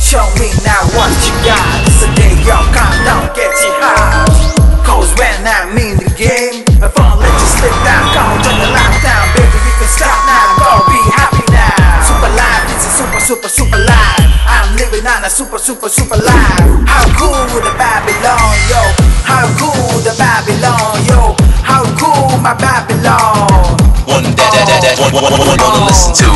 Show me now what you got. This a day y'all calm down, get you hot. Cause when I'm in the game, if I let you slip down, come turn the light down, baby, you can stop now, go be happy now. Super life, it's a super life. I'm living on a super life. How cool the Babylon, yo. How cool the Babylon, yo. How cool my Babylon. One wanna listen to.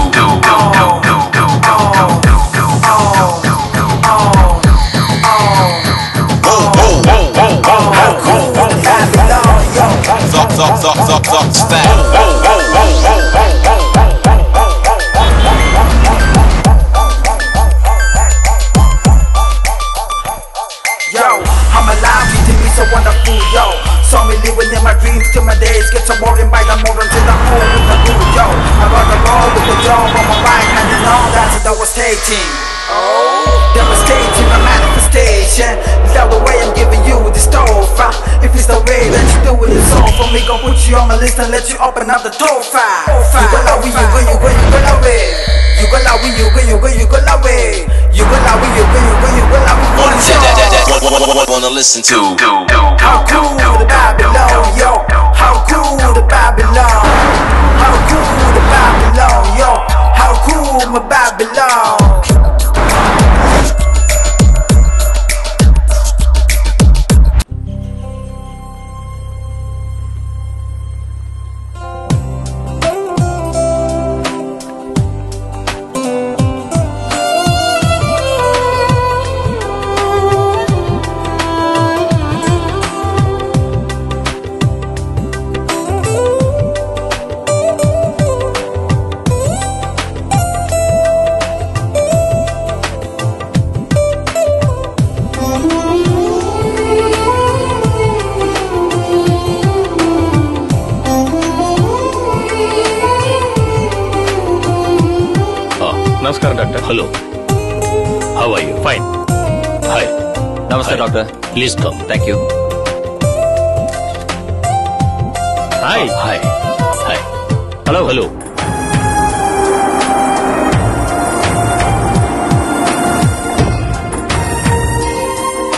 Yo, I'm alive, eating me so wonderful, yo. Saw me living in my dreams till my days get so boring by the morning till I'm home with the blue, yo. I got the roll with the job on my right hand and all that's devastating. Devastating, my manifestation. Is that the way I'm giving you this tofa? If it's the way that you do it, it's all for me. Gonna put you on my list and let you open up the tofa. You go love it, you go love it. You go love it, you go love it. You go love it, you go love it. Wanna listen to. How cool the Babylon, yo. How cool the Babylon. How cool the Babylon, yo. How cool my Babylon. నమస్కారం doctor. Hello, how are you? Fine. Hi. నమస్తే doctor. Please come. Thank you. Hi. Hi. Hi. Hello. Hello.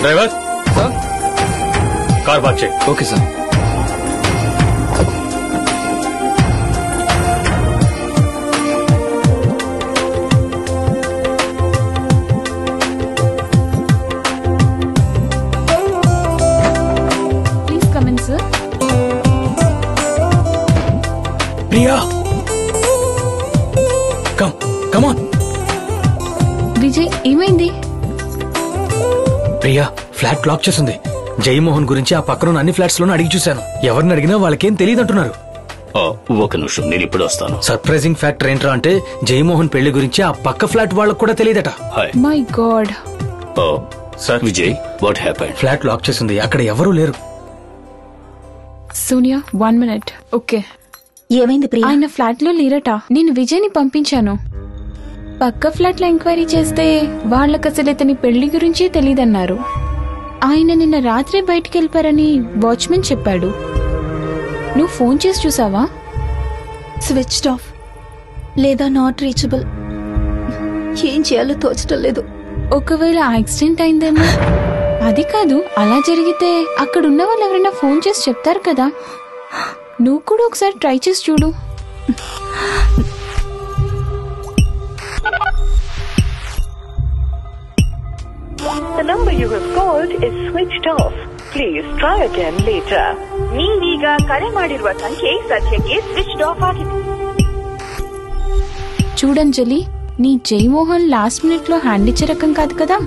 Driver sir. Car park చేయి. Okay sir. Priya, come on. Vijay, ఏమైంది? Priya, flat lock చేసింది. జయమోహన్ గురించి ఆ పక్కన అన్ని flats లోనూ అడిగి చూశాను. ఎవరిని అడిగినా వాళ్ళకేం తెలియదంటున్నారు. ఒక నిమిషం, నేను ఇప్పుడు వస్తాను. సర్ప్రైజింగ్ ఫ్యాక్టర్ ఏంట్రా అంటే జయమోహన్ పెళ్లి గురించి ఆ పక్క ఫ్లాట్ వాళ్ళకు కూడా తెలియదట. My god. Sir Vijay, what happened? Flat lock చేసింది, అక్కడ ఎవరూ లేరు. సోనియా, 1 minute. ఓకే. ఏమైంది ప్రియా? ఆయన ఫ్లాట్ లో లేరట. నేను విజయ్ ని పంపించాను. పక్క ఫ్లాట్ లో ఎంక్వైరీ చేస్తే వాళ్ళకి అసలు ఇతని పెళ్లి గురించి తెలీదన్నారు. ఆయన నిన్న రాత్రి బయటికి వెళ్ళిపారని వాచ్మెన్ చెప్పాడు. నువ్వు ఫోన్ చేసి చూసావా? స్విచ్డ్ ఆఫ్ లేదా నాట్ రీచబుల్. ఏం చేయాలో తోచడం లేదు. ఒకవేళ యాక్సిడెంట్ అయిందేమో. అది కాదు, అలా జరిగితే అక్కడున్న వాళ్ళు ఎవరైనా ఫోన్ చేసి చెప్తారు కదా. నువ్వు కూడా ఒకసారి ట్రై చేసి చూడు. The number you have called is switched off. Please try again later. ನೀವೀಗ ಕರೆ ಮಾಡಿರುವ ಸಂಖ್ಯೆ ಸದ್ಯಕ್ಕೆ ಸ್ವಿಚ್ಡ್ ಆಫ್ ಆಗಿದೆ. చూడంజలి, నీ జయమోహన్ లాస్ట్ మినిట్ లో హ్యాండ్ ఇచ్చే రకం కాదు కదా.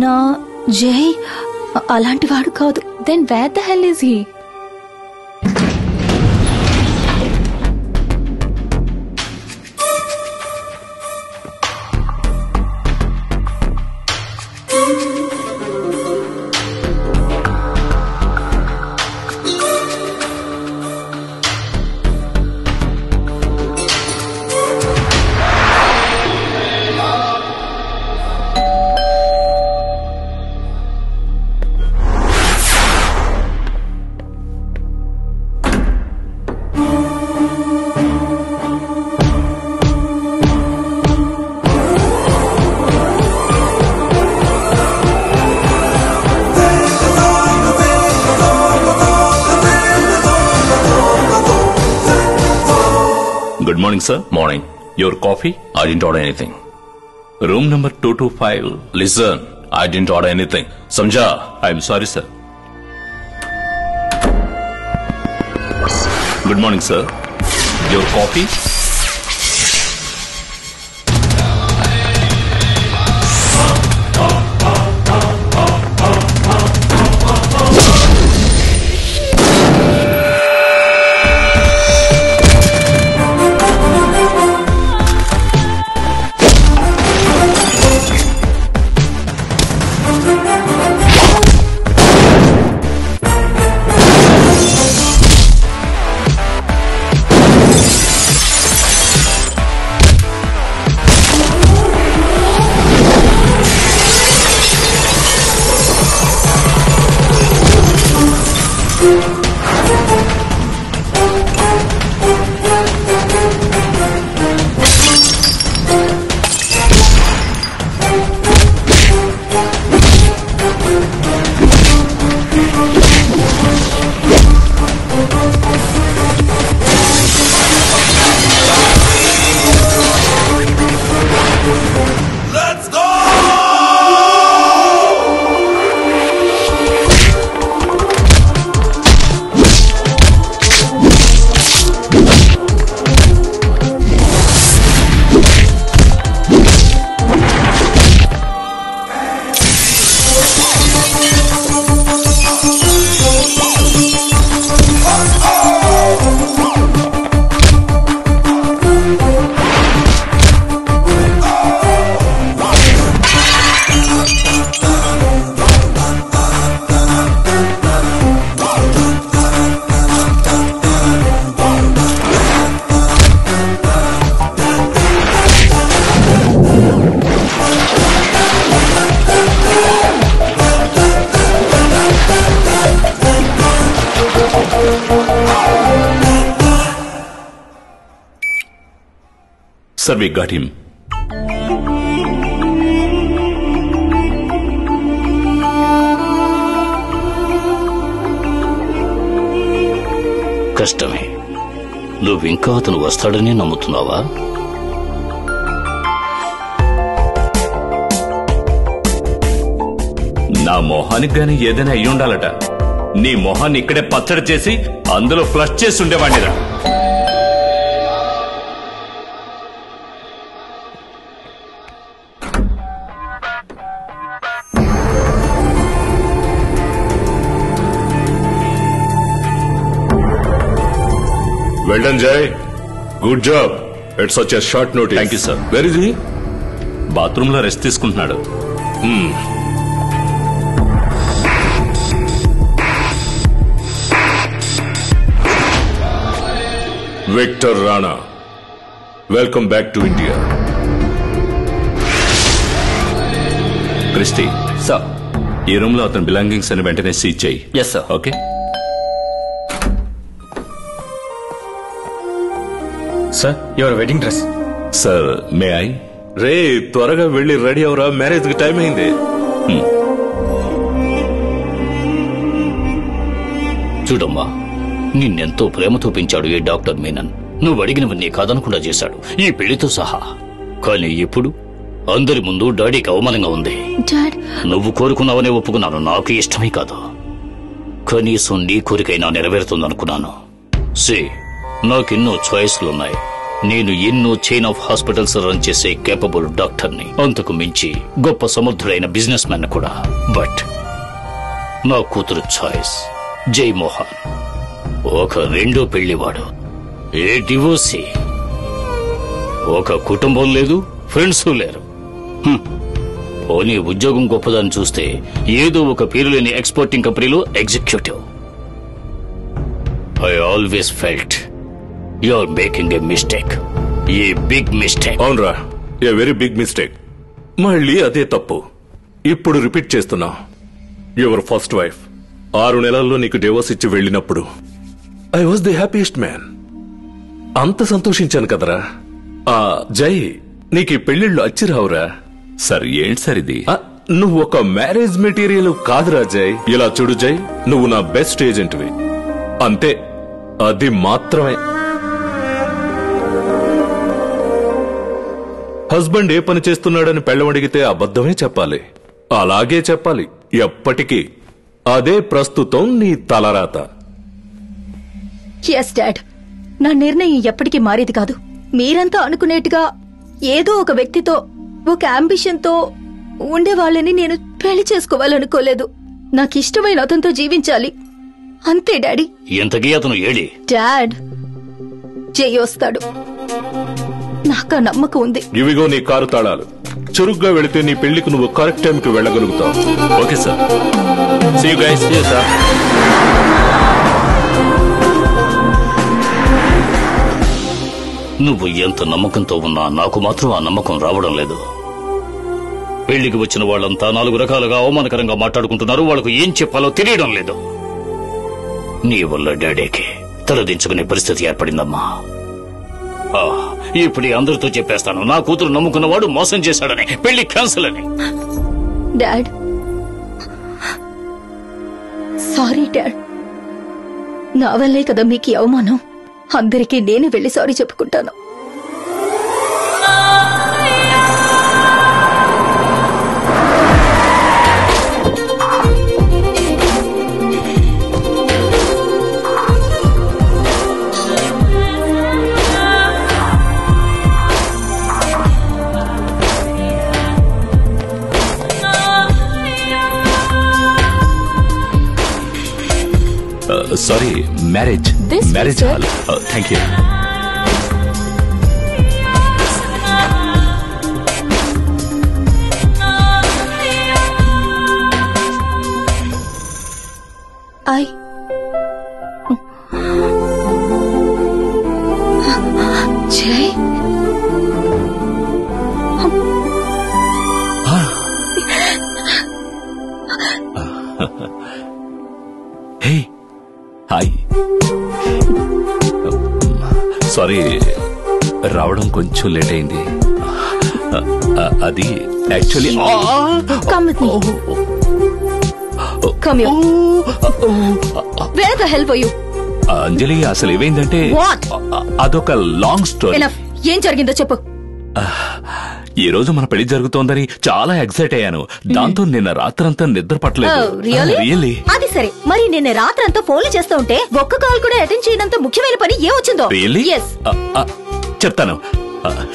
నో, జై అలాంటి వాడు కాదు. Then where the hell is he? Good morning, sir. Morning. Your coffee? I didn't order anything. Room number 225. Listen, I didn't order anything. Samjha? I'm sorry, sir. Good morning, sir. Your coffee? Sir, we got him. కష్టమే. నువ్వింకా అతను వస్తాడని నమ్ముతున్నావా? నా మొహానికి గాని ఏదైనా అయ్యి ఉండాలట. నీ మొహాన్ని ఇక్కడే పచ్చడి చేసి అందులో ఫ్లష్ చేసి ఉండేవాడిరా. Well done, Jay. Good job. It's such a short notice. Thank you, sir. Where is he? Bathroom లో రెస్ట్ తీసుకుంటున్నాడు. Victor Rana. Welcome back to India. Christy, sir, ఈ రూమ్ లో అతని బిలాంగింగ్స్ అని వెంటనే సీజ్ చేయి. Yes sir. Okay. Sir, your wedding dress. Sir, may I? Ray, త్వరగా వెళ్ళి రెడీ అవరా, మ్యారేజ్ కి టైం అయింది. చూడమ్మా, నిన్నెంతో ప్రేమతో పెంచాడు ఈ డాక్టర్ మీనన్. నువ్వు అడిగినవన్నీ కాదనకుండా చేశాడు, ఈ పెళ్లితో సహా. కానీ ఇప్పుడు అందరి ముందు డాడీకి అవమానంగా ఉంది. నువ్వు కోరుకున్నావనే ఒప్పుకున్నాను, నాకు ఇష్టమే కాదు. కనీసం నీ కోరికైనా నెరవేరుతుందనుకున్నాను. నాకెన్నో చాయిస్లున్నాయి. నేను ఎన్నో చైన్ ఆఫ్ హాస్పిటల్స్ రన్ చేసే కేపబుల్ డాక్టర్ని, అంతకు మించి గొప్ప సమర్థుడైన బిజినెస్ మ్యాన్ కూడా. బట్ నా కూతురు చాయిస్ జయమోహన్ ఒక రెండో పెళ్లివాడు, ఏ డివోర్సీ, ఒక కుటుంబం లేదు, ఫ్రెండ్స్ లేరు. పోనీ ఉద్యోగం గొప్పదాన్ని చూస్తే ఏదో ఒక పేరు లేని ఎక్స్పోర్టింగ్ కంపెనీలో executive. I always felt you are making a mistake, a big mistake. అవునరా, ఏ వెరీ బిగ్ మిస్టేక్. మళ్ళీ అదే తప్పు ఇప్పుడు రిపీట్ చేస్తున్నా. యువర్ ఫస్ట్ వైఫ్ 6 నెలల్లో నీకు డివోర్స్ ఇచ్చి వెళ్ళినప్పుడు I was the happiest man. అంత సంతోషించాను కదరా. జై, నీకు ఈ పెళ్లిళ్ళు అచ్చిరావురా. సార్ ఏంటి సార్ ఇది? నువ్వు ఒక మ్యారేజ్ మెటీరియల్ కాదురా జై. ఇలా చూడు జై, నువ్వు నా బెస్ట్ ఏజెంట్వి అంతే, అది మాత్రమే. హస్బెండ్ ఏ పని చేస్తున్నాడని పెళ్ళమడిగితే అబద్ధమే చెప్పాలి, అలాగే చెప్పాలి ఎప్పటికీ. అదే ప్రస్తుతం నీ తలరాత. ఎస్ డాడ్, నా నిర్ణయం ఎప్పటికీ మారేది కాదు. మీరంతా అనుకునేట్టుగా ఏదో ఒక వ్యక్తితో, ఒక అంబిషన్ తో ఉండేవాళ్ళని నేను పెళ్లి చేసుకోవాలనుకోలేదు. నాకిష్టమైన అతనితో జీవించాలి అంతే డాడీ. ఎంతకీ అతను ఏడి? డాడ్, జై వస్తాడు, నాకా నమ్మకం ఉంది. ఇవిగో నీ కారు తాళాలు. చురుగ్గా వెళితే నీ పెళ్లికి నువ్వు కరెక్ట్ టైంకి వెళ్ళగలుగుతావు. Okay sir, see you guys. Sir, నువ్వు ఎంత నమ్మకంతో ఉన్నా నాకు మాత్రం ఆ నమ్మకం రావడం లేదు. పెళ్లికి వచ్చిన వాళ్ళంతా 4 రకాలుగా అవమానకరంగా మాట్లాడుకుంటున్నారు. వాళ్లకు ఏం చెప్పాలో తెలియడం లేదు. నీ వల్ల డాడీకి తలదించుకునే పరిస్థితి ఏర్పడిందమ్మా. ఇప్పుడు అందరితో చెప్పేస్తాను, నా కూతురు నమ్ముకున్నవాడు మోసం చేశాడని, పెళ్లి క్యాన్సిల్ అని. డాడ్, సారీ డాడ్, నా వల్లే కదా మీకు ఈ అవమానం. అందరికీ నేనే వెళ్లి సారీ చెప్పుకుంటాను. Sorry, marriage hall. Thank you. జై, హే, హాయ్. సారీ, రావడం కొంచెం లేట్ అయింది. అది actually come with me. Come here. Where the hell were you? అంజలి, అసలు ఏమైందంటే అదొక లాంగ్ స్టోరీ. ఏం జరిగిందో చెప్పు. ఈ రోజు మన పెళ్లి జరుగుతోందని చాలా ఎక్సైట్ అయ్యాను. దాంతో నిన్న రాత్రంతా నిద్ర పట్టలేదు. రియల్లీ? అది సరే, మరి నిన్న రాత్రంతా ఫోన్లు చేస్తూ ఉంటే ఒక్క కాల్ కూడా అటెండ్ చేయనంత ముఖ్యమైన పని ఏ వచ్చిందో? రియల్లీ? చెప్తాను.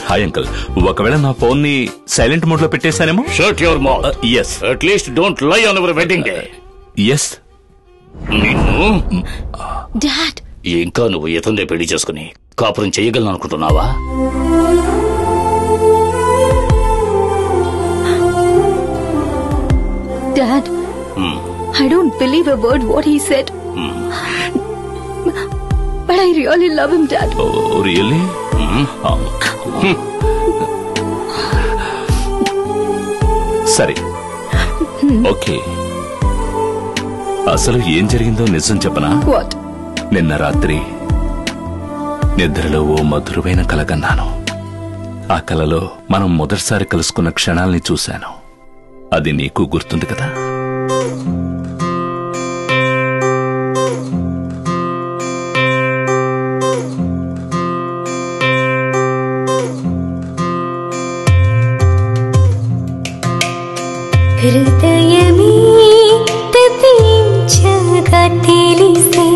హాయ్ అంకుల్, ఒకవేళ నా ఫోన్ ని సైలెంట్ మోడ్ లో పెట్టేశానేమో. Shut your mouth. Yes. At least don't lie on your wedding day. Yes. నిన్ను డాడ్, ఇంకా నువ్వు ఇతన్నే పెళ్లి చేసుకుని కాపురం చేయగలను అనుకుంటున్నావా? Dad, I don't believe a word what he said. But I really love him, Dad. Oh, really? సరే, ఓకే. అసలు ఏం జరిగిందో నిజం చెప్పనా? What? నిన్న రాత్రి నిద్రలో ఓ మధురమైన కల కన్నాను. ఆ కలలో మనం మొదటిసారి కలుసుకున్న క్షణాల్ని చూశాను. అది నీకు గుర్తుంది కదా? హృదయమే తపించగా తెలిసే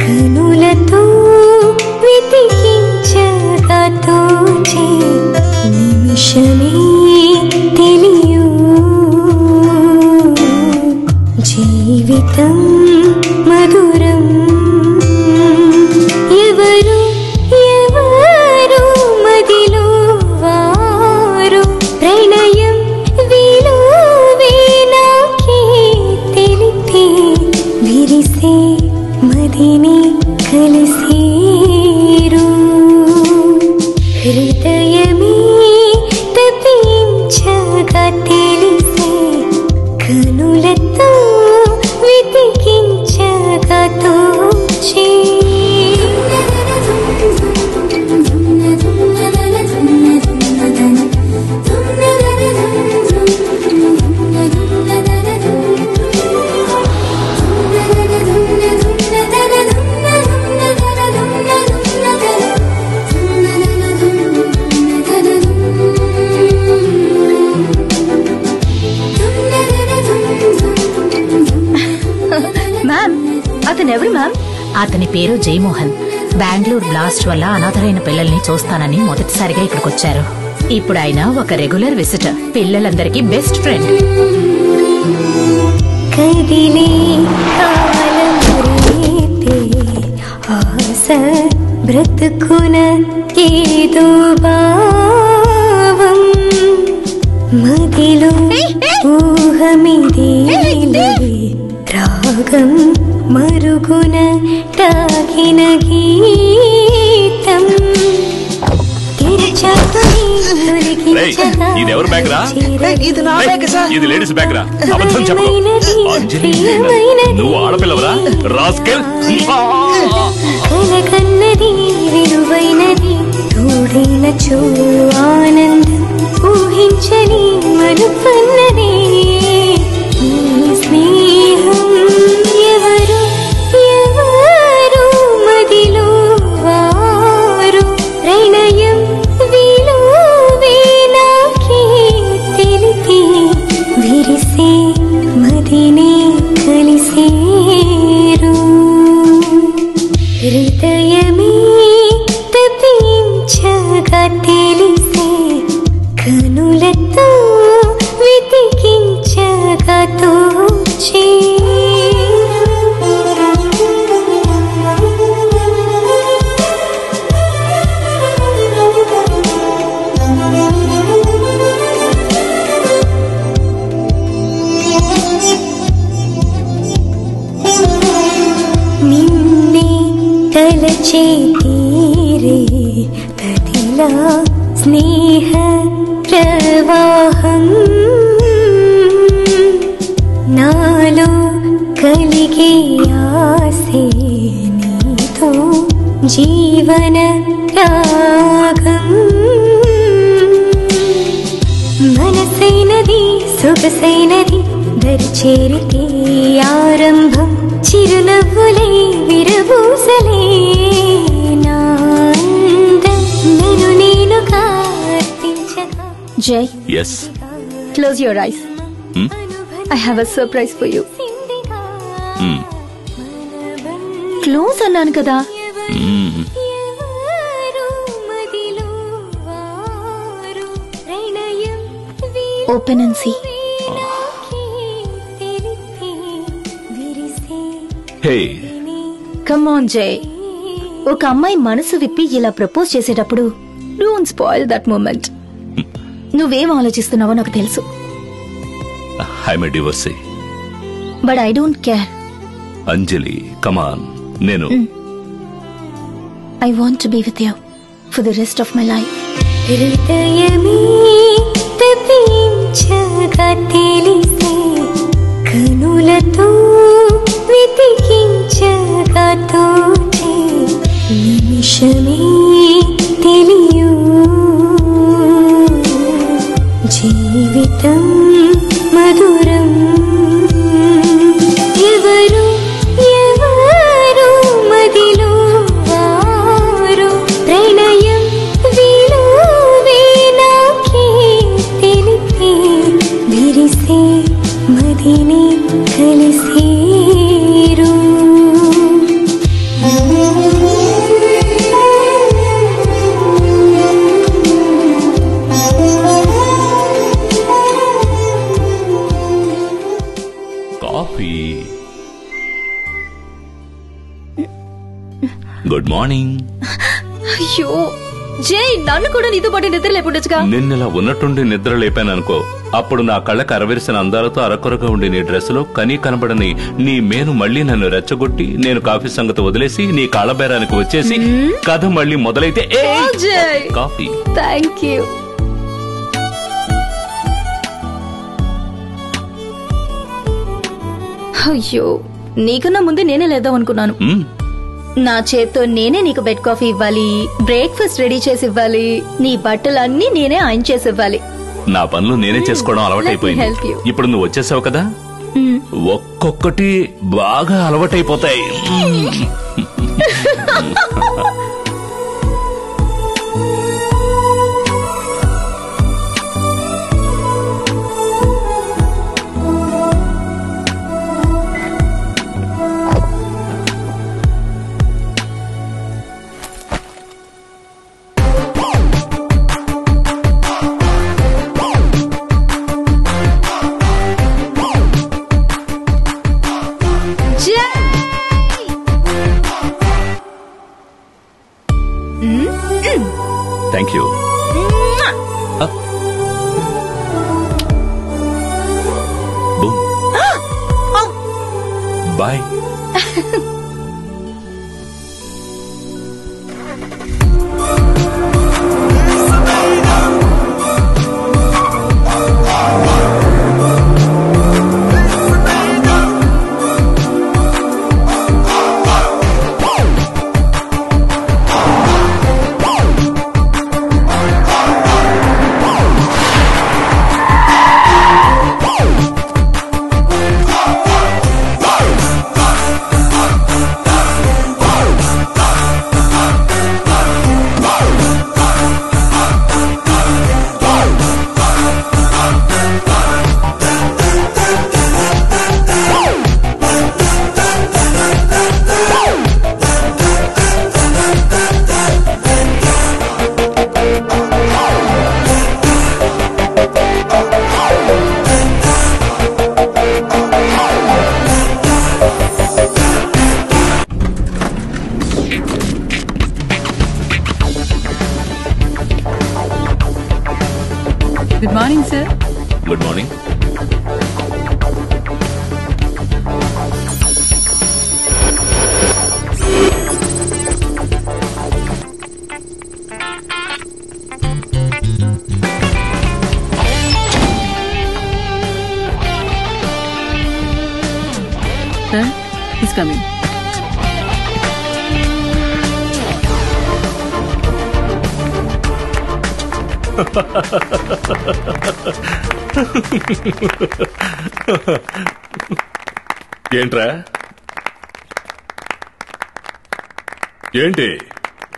కనులతో వెతికించగా అతనెవరు మ్యామ్? అతని పేరు జయమోహన్. బెంగళూరు బ్లాస్ట్ వల్ల అనాథరైన పిల్లల్ని చూస్తానని మొదటిసారిగా ఇక్కడికొచ్చారు. ఇప్పుడు ఆయన ఒక రెగ్యులర్ విజిటర్, పిల్లలందరికీ బెస్ట్ ఫ్రెండ్. కదిలే కాలమరేపే ఆశ బ్రతుకున ఏదో భావం మదిలో ఊహమిదేలే రాగం మరుగున తాకిన గీతం ఇదెవరు బ్యాగ్ రా? ఇది లేడీస్ బ్యాగ్ రా. అబద్ధం చెప్పు. అంజలి, నువ్వు ఆడపిల్లవరా? రాస్కెల్. కన్నది విలువైనది తోడైన చో ఆనందం ఊహించని మనుపన్నది స్నేహం ఎవరు ఎవరు మదిలో వారు ప్రణయం విలువేనాకే తెలిపి విరిసే మదినే కలిసేరు హృదయమే తప్పించగా తెలిసే కనులతో వెతికించగా తోచే తలచే తీరే కదిలా స్నేహ ప్రవాహం నాలో కలిగే ఆసే నీతో జీవన రాగం మనసైనది సొగసైనది దరిచేరితే ఆరంభం చిరునవ్వులై విరబూసలే నాందం నన్ను నేను కార్తించగా. Jai, yes. Close your eyes. I have a surprise for you. Close అన్నాను కదా. Open and see. Come on Jai. ఒక అమ్మాయి మనసు విప్పి ఇలా ప్రపోజ్ చేసేటప్పుడు డోంట్ స్పాయిల్ దట్ మూమెంట్. నువ్వేం ఆలోచిస్తున్నావో నాకు తెలుసు. I'm a divorcee. But I don't care. Anjali, come on. నేను I want to be with you for the rest of my life. హృదయమే తప్పించగా తెలిసే కనులతో వెతికించగా తోచే నిమిషమే తెలియు జీవితం మధురం ఎవరు ఎవరు మదిలో వారు ప్రణయం విలువేనాకే తెలిపి విరిసే మదిని కలిసేరు. కాఫీ. Good morning. అయ్యో జై, నన్ను కూడా నీతో పాటు నిద్ర లేపుండొచ్చుగా. నిన్నెలా ఉన్నట్టుండి నిద్ర లేపాననుకో, అప్పుడు నా కళ్ళకు అరవిరిసిన అందాలతో అరకొరగా ఉండి నీ డ్రెస్సులో కనీ కనబడని నీ మేను మళ్లీ నన్ను రెచ్చగొట్టి నేను కాఫీ సంగతి వదిలేసి నీ కాళ్ళబేరానికి వచ్చేసి కథ మళ్లీ మొదలైతే కాఫీ. Thank you. అయ్యో, నీకన్నా ముందే నేనే లేద్దాం అనుకున్నాను. నా చేత్తో నేనే నీకు బెడ్ కాఫీ ఇవ్వాలి, బ్రేక్ఫాస్ట్ రెడీ చేసి ఇవ్వాలి, నీ బట్టలన్నీ నేనే ఐరన్ చేసి ఇవ్వాలి. నా పనులు నేనే చేసుకోవడం అలవాటైపోయింది. ఇప్పుడు నువ్వు వచ్చేసావు కదా, ఒక్కొక్కటి బాగా అలవాటైపోతాయి. Thank you. Bye. Good morning sir. Good morning. Sir is coming. ఏంట్రా? ఏంటి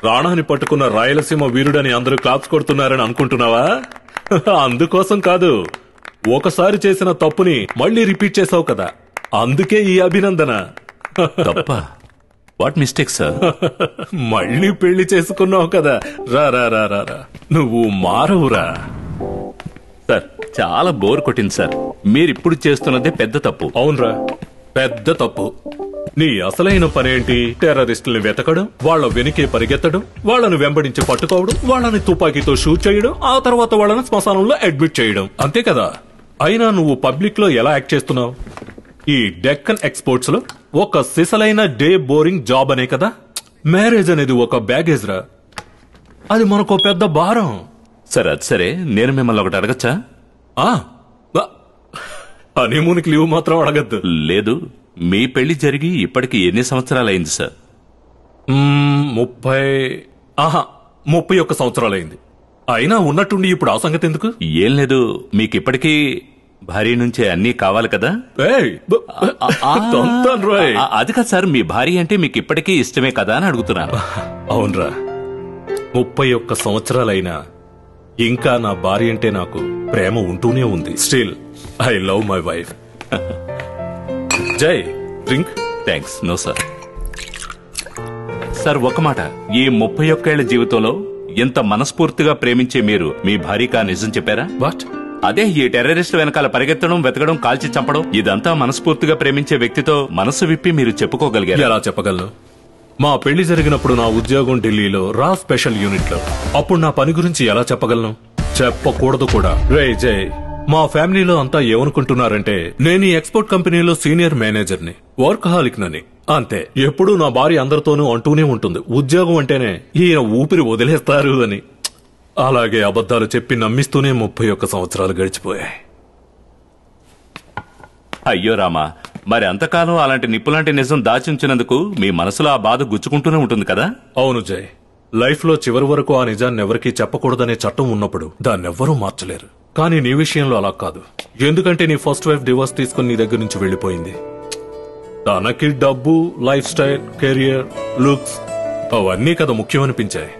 రాణాని పట్టుకున్న రాయలసీమ వీరుడని అందరూ క్లాప్స్ కొడుతున్నారని అనుకుంటున్నావా? అందుకోసం కాదు, ఒకసారి చేసిన తప్పుని మళ్ళీ రిపీట్ చేసావు కదా, అందుకే ఈ అభినందన. తప్ప? What mistake sir? మళ్ళీ పెళ్లి చేసుకున్నావు కదా, రా రా రా రా రా, నువ్వు మారవురా. సార్ చాలా బోర్ కొట్టింది సార్. మీరిప్పుడు చేస్తున్నదే పెద్ద తప్పు. అవునరా, పెద్ద తప్పు. నీ అసలైన పనేంటి? టెర్రరిస్టుల్ని వెతకడం, వాళ్ళ వెనుకే పరిగెత్తడం, వాళ్ళను వెంబడించి పట్టుకోవడం, వాళ్ళని తుపాకీతో షూట్ చేయడం, ఆ తర్వాత వాళ్ళని శ్మశానంలో అడ్మిట్ చేయడం, అంతే కదా. అయినా నువ్వు పబ్లిక్ లో ఎలా యాక్ట్ చేస్తున్నావు? ఈ డెక్కన్ ఎక్స్పోర్ట్స్ లో ఒక సిసలైన డే బోరింగ్ జాబ్ అనే కదా. మ్యారేజ్ అనేది ఒక బ్యాగేజ్ రా, అది మనకు పెద్ద భారం. సరే అది సరే, నేను మిమ్మల్ని ఒకటి అడగచ్చా? హనీమూన్కి లీవ్ మాత్రం అడగద్దు. లేదు, మీ పెళ్లి జరిగి ఇప్పటికి ఎన్ని సంవత్సరాలైంది సార్? 31 సంవత్సరాలైంది. అయినా ఉన్నట్టుండి ఇప్పుడు ఆ సంగతి ఎందుకు? ఏం లేదు, మీకు ఇప్పటికీ భార్య నుంచే అన్నీ కావాలి కదా. అది కాదు సార్, మీ భార్య అంటే మీకు ఇప్పటికీ ఇష్టమే కదా అని అడుగుతున్నాను. అవునరా, 31 సంవత్సరాలైనా ఇంకా నా భార్య అంటే నాకు ప్రేమ ఉంటూనే ఉంది. Still I love my wife. Jai, drink. Thanks. No sir. Sir ఒక మాట, ఈ 31 ఏళ్ల జీవితంలో ఎంత మనస్ఫూర్తిగా ప్రేమించే మీరు మీ భార్యకా నిజం చెప్పారా? వాట్? అదే, ఈ టెర్రరిస్ట్ వెనకాల పరిగెత్తడం, వెతకడం, కాల్చి చంపడం, ఇదంతా మనస్ఫూర్తిగా ప్రేమించే వ్యక్తితో మనసు విప్పి మీరు చెప్పుకోగలిగారు? ఎలా చెప్పగలను? మా పెళ్లి జరిగినప్పుడు నా ఉద్యోగం ఢిల్లీలో రా స్పెషల్ యూనిట్ లో. అప్పుడు నా పని గురించి ఎలా చెప్పగలను? చెప్పకూడదు కూడా. రే జై, మా ఫ్యామిలీలో అంతా ఏమనుకుంటున్నారంటే నేను ఈ ఎక్స్పోర్ట్ కంపెనీలో సీనియర్ మేనేజర్ని, వర్కహాలిక్ నని. అంతే. ఎప్పుడూ నా భార్య అందరితోనూ అంటూనే ఉంటుంది, ఉద్యోగం అంటేనే ఈయన ఊపిరి వదిలేస్తారు అని. అలాగే అబద్ధాలు చెప్పి నమ్మిస్తూనే 31 సంవత్సరాలు గడిచిపోయాయి. అయ్యో రామా, మరి అంతకాలం అలాంటి నిప్పులాంటి నిజం దాచుంచినందుకు మీ మనసులో ఆ బాధ గుచ్చుకుంటూనే ఉంటుంది కదా? అవును జై, లైఫ్ లో చివరి వరకు ఆ నిజాన్ని ఎవరికీ చెప్పకూడదనే చట్టం ఉన్నప్పుడు దాన్నెవ్వరూ మార్చలేరు. కానీ నీ విషయంలో అలా కాదు. ఎందుకంటే నీ ఫస్ట్ వైఫ్ డివోర్స్ తీసుకుని నీ దగ్గర నుంచి వెళ్లిపోయింది. తనకి డబ్బు, లైఫ్ స్టైల్, కెరియర్, లుక్స్ అవన్నీ కదా ముఖ్యమనిపించాయి.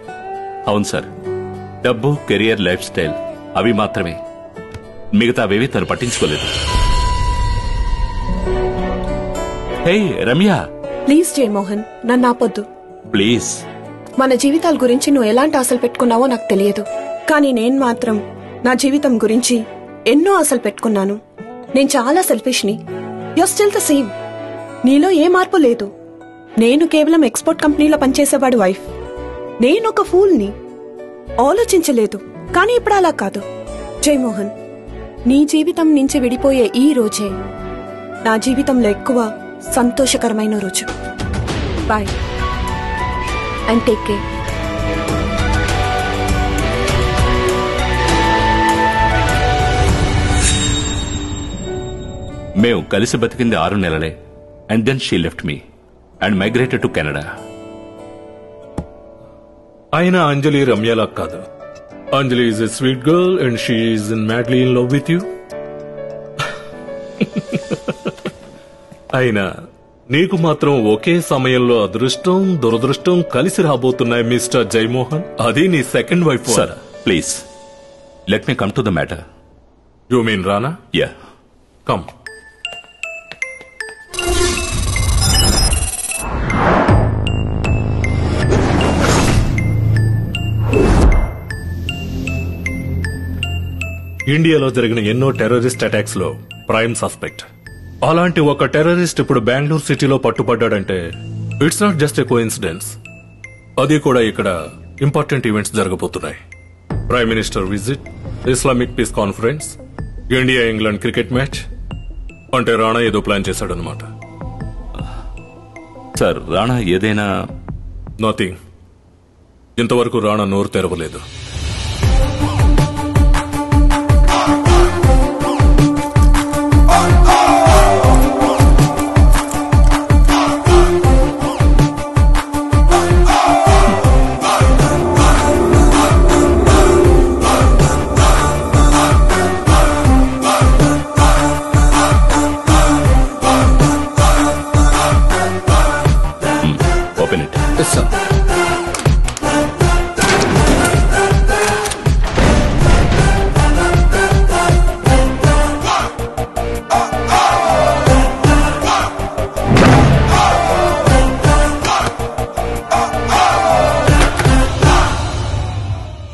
అవును సార్, డబ్బు, కెరియర్, లైఫ్ స్టైల్ అవి మాత్రమే. మిగతావేవి తను పట్టించుకోలేదు. హే రమ్య, ప్లీజ్ జయమోహన్, నన్ను ఆపొద్దు ప్లీజ్. మన జీవితాల గురించి నువ్వు ఎలాంటి ఆశలు పెట్టుకున్నావో నాకు తెలియదు, కానీ నేను మాత్రం నా జీవితం గురించి ఎన్నో ఆశలు పెట్టుకున్నాను. నేను చాలా సెల్ఫిష్ని. You are still the same. నీలో ఏ మార్పు లేదు. నేను కేవలం ఎక్స్పోర్ట్ కంపెనీలో పనిచేసేవాడు వైఫ్, నేనొక ఫూల్ని, ఆలోచించలేదు. కానీ ఇప్పుడు అలా కాదు. జయమోహన్, నీ జీవితం నుంచి విడిపోయే ఈ రోజే నా జీవితంలో ఎక్కువ సంతోషకరమైన రోజు. Bye and take care. మేము కలిసి బతికింది 6 నెలలే. And then she left me and migrated to Canada. అయినా అంజలి రమ్యలా కాదు. Anjali is a sweet girl and she is madly in love with you. అయినా నీకు మాత్రం ఒకే సమయంలో అదృష్టం దురదృష్టం కలిసి రాబోతున్నాయి మిస్టర్ జయమోహన్. అది నీ second wife. Sir please let me come to the matter. You mean Rana? Ya, come. ఇండియాలో జరిగిన ఎన్నో టెర్రరిస్ట్ అటాక్స్ లో ప్రైమ్ సస్పెక్ట్. అలాంటి ఒక టెర్రరిస్ట్ ఇప్పుడు బెంగళూరు సిటీలో పట్టుబడ్డాడంటే it's not just a coincidence. అది కూడా ఇక్కడ ఇంపార్టెంట్ ఈవెంట్స్ జరగబోతున్నాయి. Prime minister visit, Islamic peace conference, India England cricket match. అంటే రాణా ఏదో ప్లాన్ చేశాడనమాట. సార్ రాణా ఏదైనా? నథింగ్. ఇంతవరకు రాణా నోరు తెరవలేదు.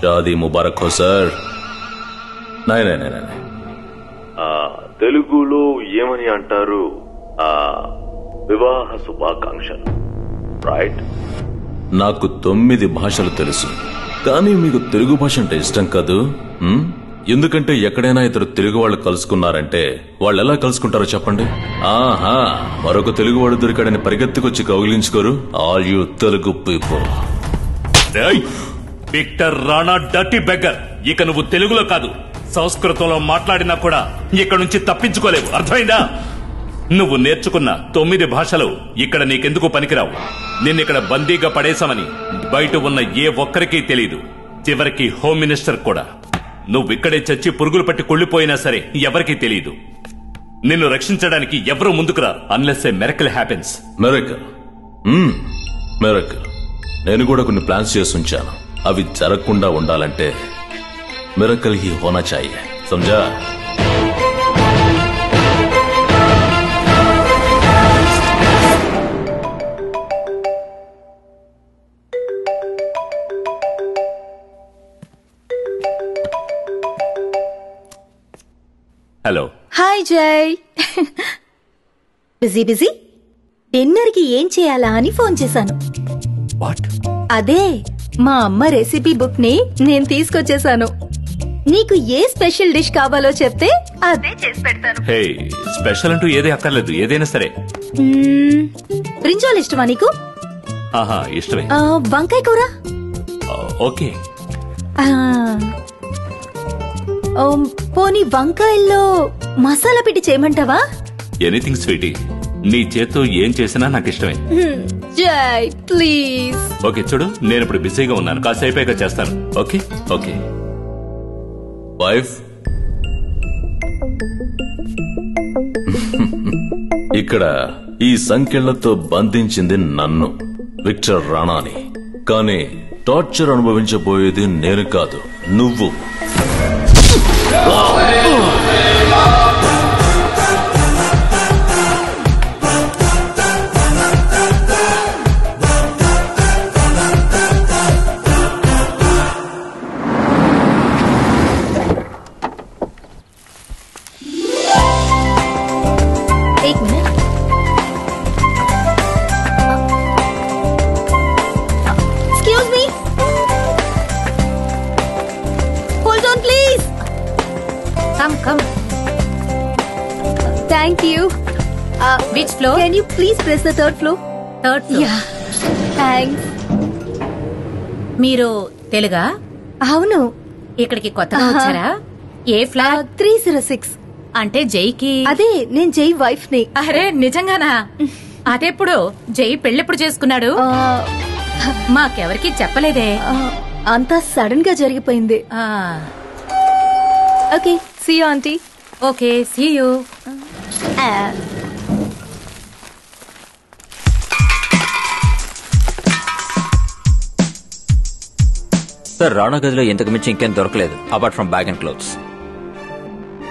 शादी मुबारक हो सर. नहीं नहीं नहीं नहीं. తెలుగులో ఏమని అంటారు? వివాహ శుభాకాంక్షలు, రైట్? నాకు 9 భాషలు తెలుసు, కానీ మీకు తెలుగు భాష అంటే ఇష్టం కాదు. ఎందుకంటే ఎక్కడైనా ఇద్దరు తెలుగు వాళ్ళు కలుసుకున్నారంటే వాళ్ళు ఎలా కలుసుకుంటారో చెప్పండి. ఆహా, మరొక తెలుగువాడు దొరికాడని పరిగెత్తుకొచ్చి కౌగిలించుకోరు. All you Telugu people. Victor Rana dirty beggar, ఇక నువ్వు తెలుగులో కాదు సంస్కృతంలో మాట్లాడినా కూడా ఇక్కడ నుంచి తప్పించుకోలేవు. అర్థమైందా? నువ్వు నేర్చుకున్న 9 భాషలు ఇక్కడ నీకెందుకు పనికిరావు. నిన్నిక్కడ బందీగా పడేశామని బయట ఉన్న ఏ ఒక్కరికీ తెలియదు, చివరికి హోమ్ మినిస్టర్ కూడా. నువ్విక్కడే చచ్చి పురుగులు పట్టి కుళ్ళిపోయినా సరే ఎవరికీ తెలియదు. నిన్ను రక్షించడానికి ఎవరూ ముందుకురా అన్లెస్ ఏ మిరకల్ హ్యాపెన్స్. మిరకల్? మిరకల్. నేను కూడా కొన్ని ప్లాన్స్ చేసి ఉంచాను. అవి జరగకుండా ఉండాలంటే మిరకల్ హీ హోనా చాహియే. సమझा? హలో. హాయ్ జై. Busy busy. డిన్నర్ కి ఏం చేయాలా అని ఫోన్ చేశాను. వాట్? అదే మా అమ్మ రెసిపీ బుక్ ని నేను తీసుకొచ్చేసాను. నీకు ఏ స్పెషల్ డిష్ కావాలో చెప్తే అదే చేసి పెడతాను. హే, స్పెషల్ అంటూ ఏదే అక్కర్లేదు, ఏదైనా సరే. బ్రింజాల్ ఇష్టమా నీకు? ఆహా, ఇష్టమే. వంకాయ కూర? ఓకే. పోనీ వంకాయల్లో మసాలా పెట్టి చేయమంటావా? ఎనీథింగ్ స్వీటీ, నీ చేత్తో ఏం చేసినా నాకు ఇష్టమే. జై ప్లీజ్. ఓకే చూడు, నేను ఇప్పుడు బిజీగా ఉన్నాను, కాసేపైగా చేస్తాను. Okay okay. వైఫ్, ఇక్కడ ఈ సంఖ్యలతో బంధించింది నన్ను, విక్టర్ రాణాని. కానీ టార్చర్ అనుభవించబోయేది నేను కాదు, నువ్వు. Thank you. Which floor? Can you please press the third floor? Third floor. Yeah thanks. మీరు తెలుగా? అవును. ఇక్కడికి కొత్తగా వచ్చారా? ఏ ఫ్లాట్? 306. అంటే జైకి? అదే, నేను జై వైఫ్ ని. అరే నిజంగానా? అదెప్పుడు? జై పెళ్ళెప్పుడు చేసుకున్నాడు? మాకెవరికి చెప్పలేదే. అంతా సడన్ గా జరిగిపోయింది. Okay, see you aunty. Okay, see you. Sir, Rana గదిలో ఇంతకు మించి ఇంకేం దొరకలేదు apart from bag and clothes.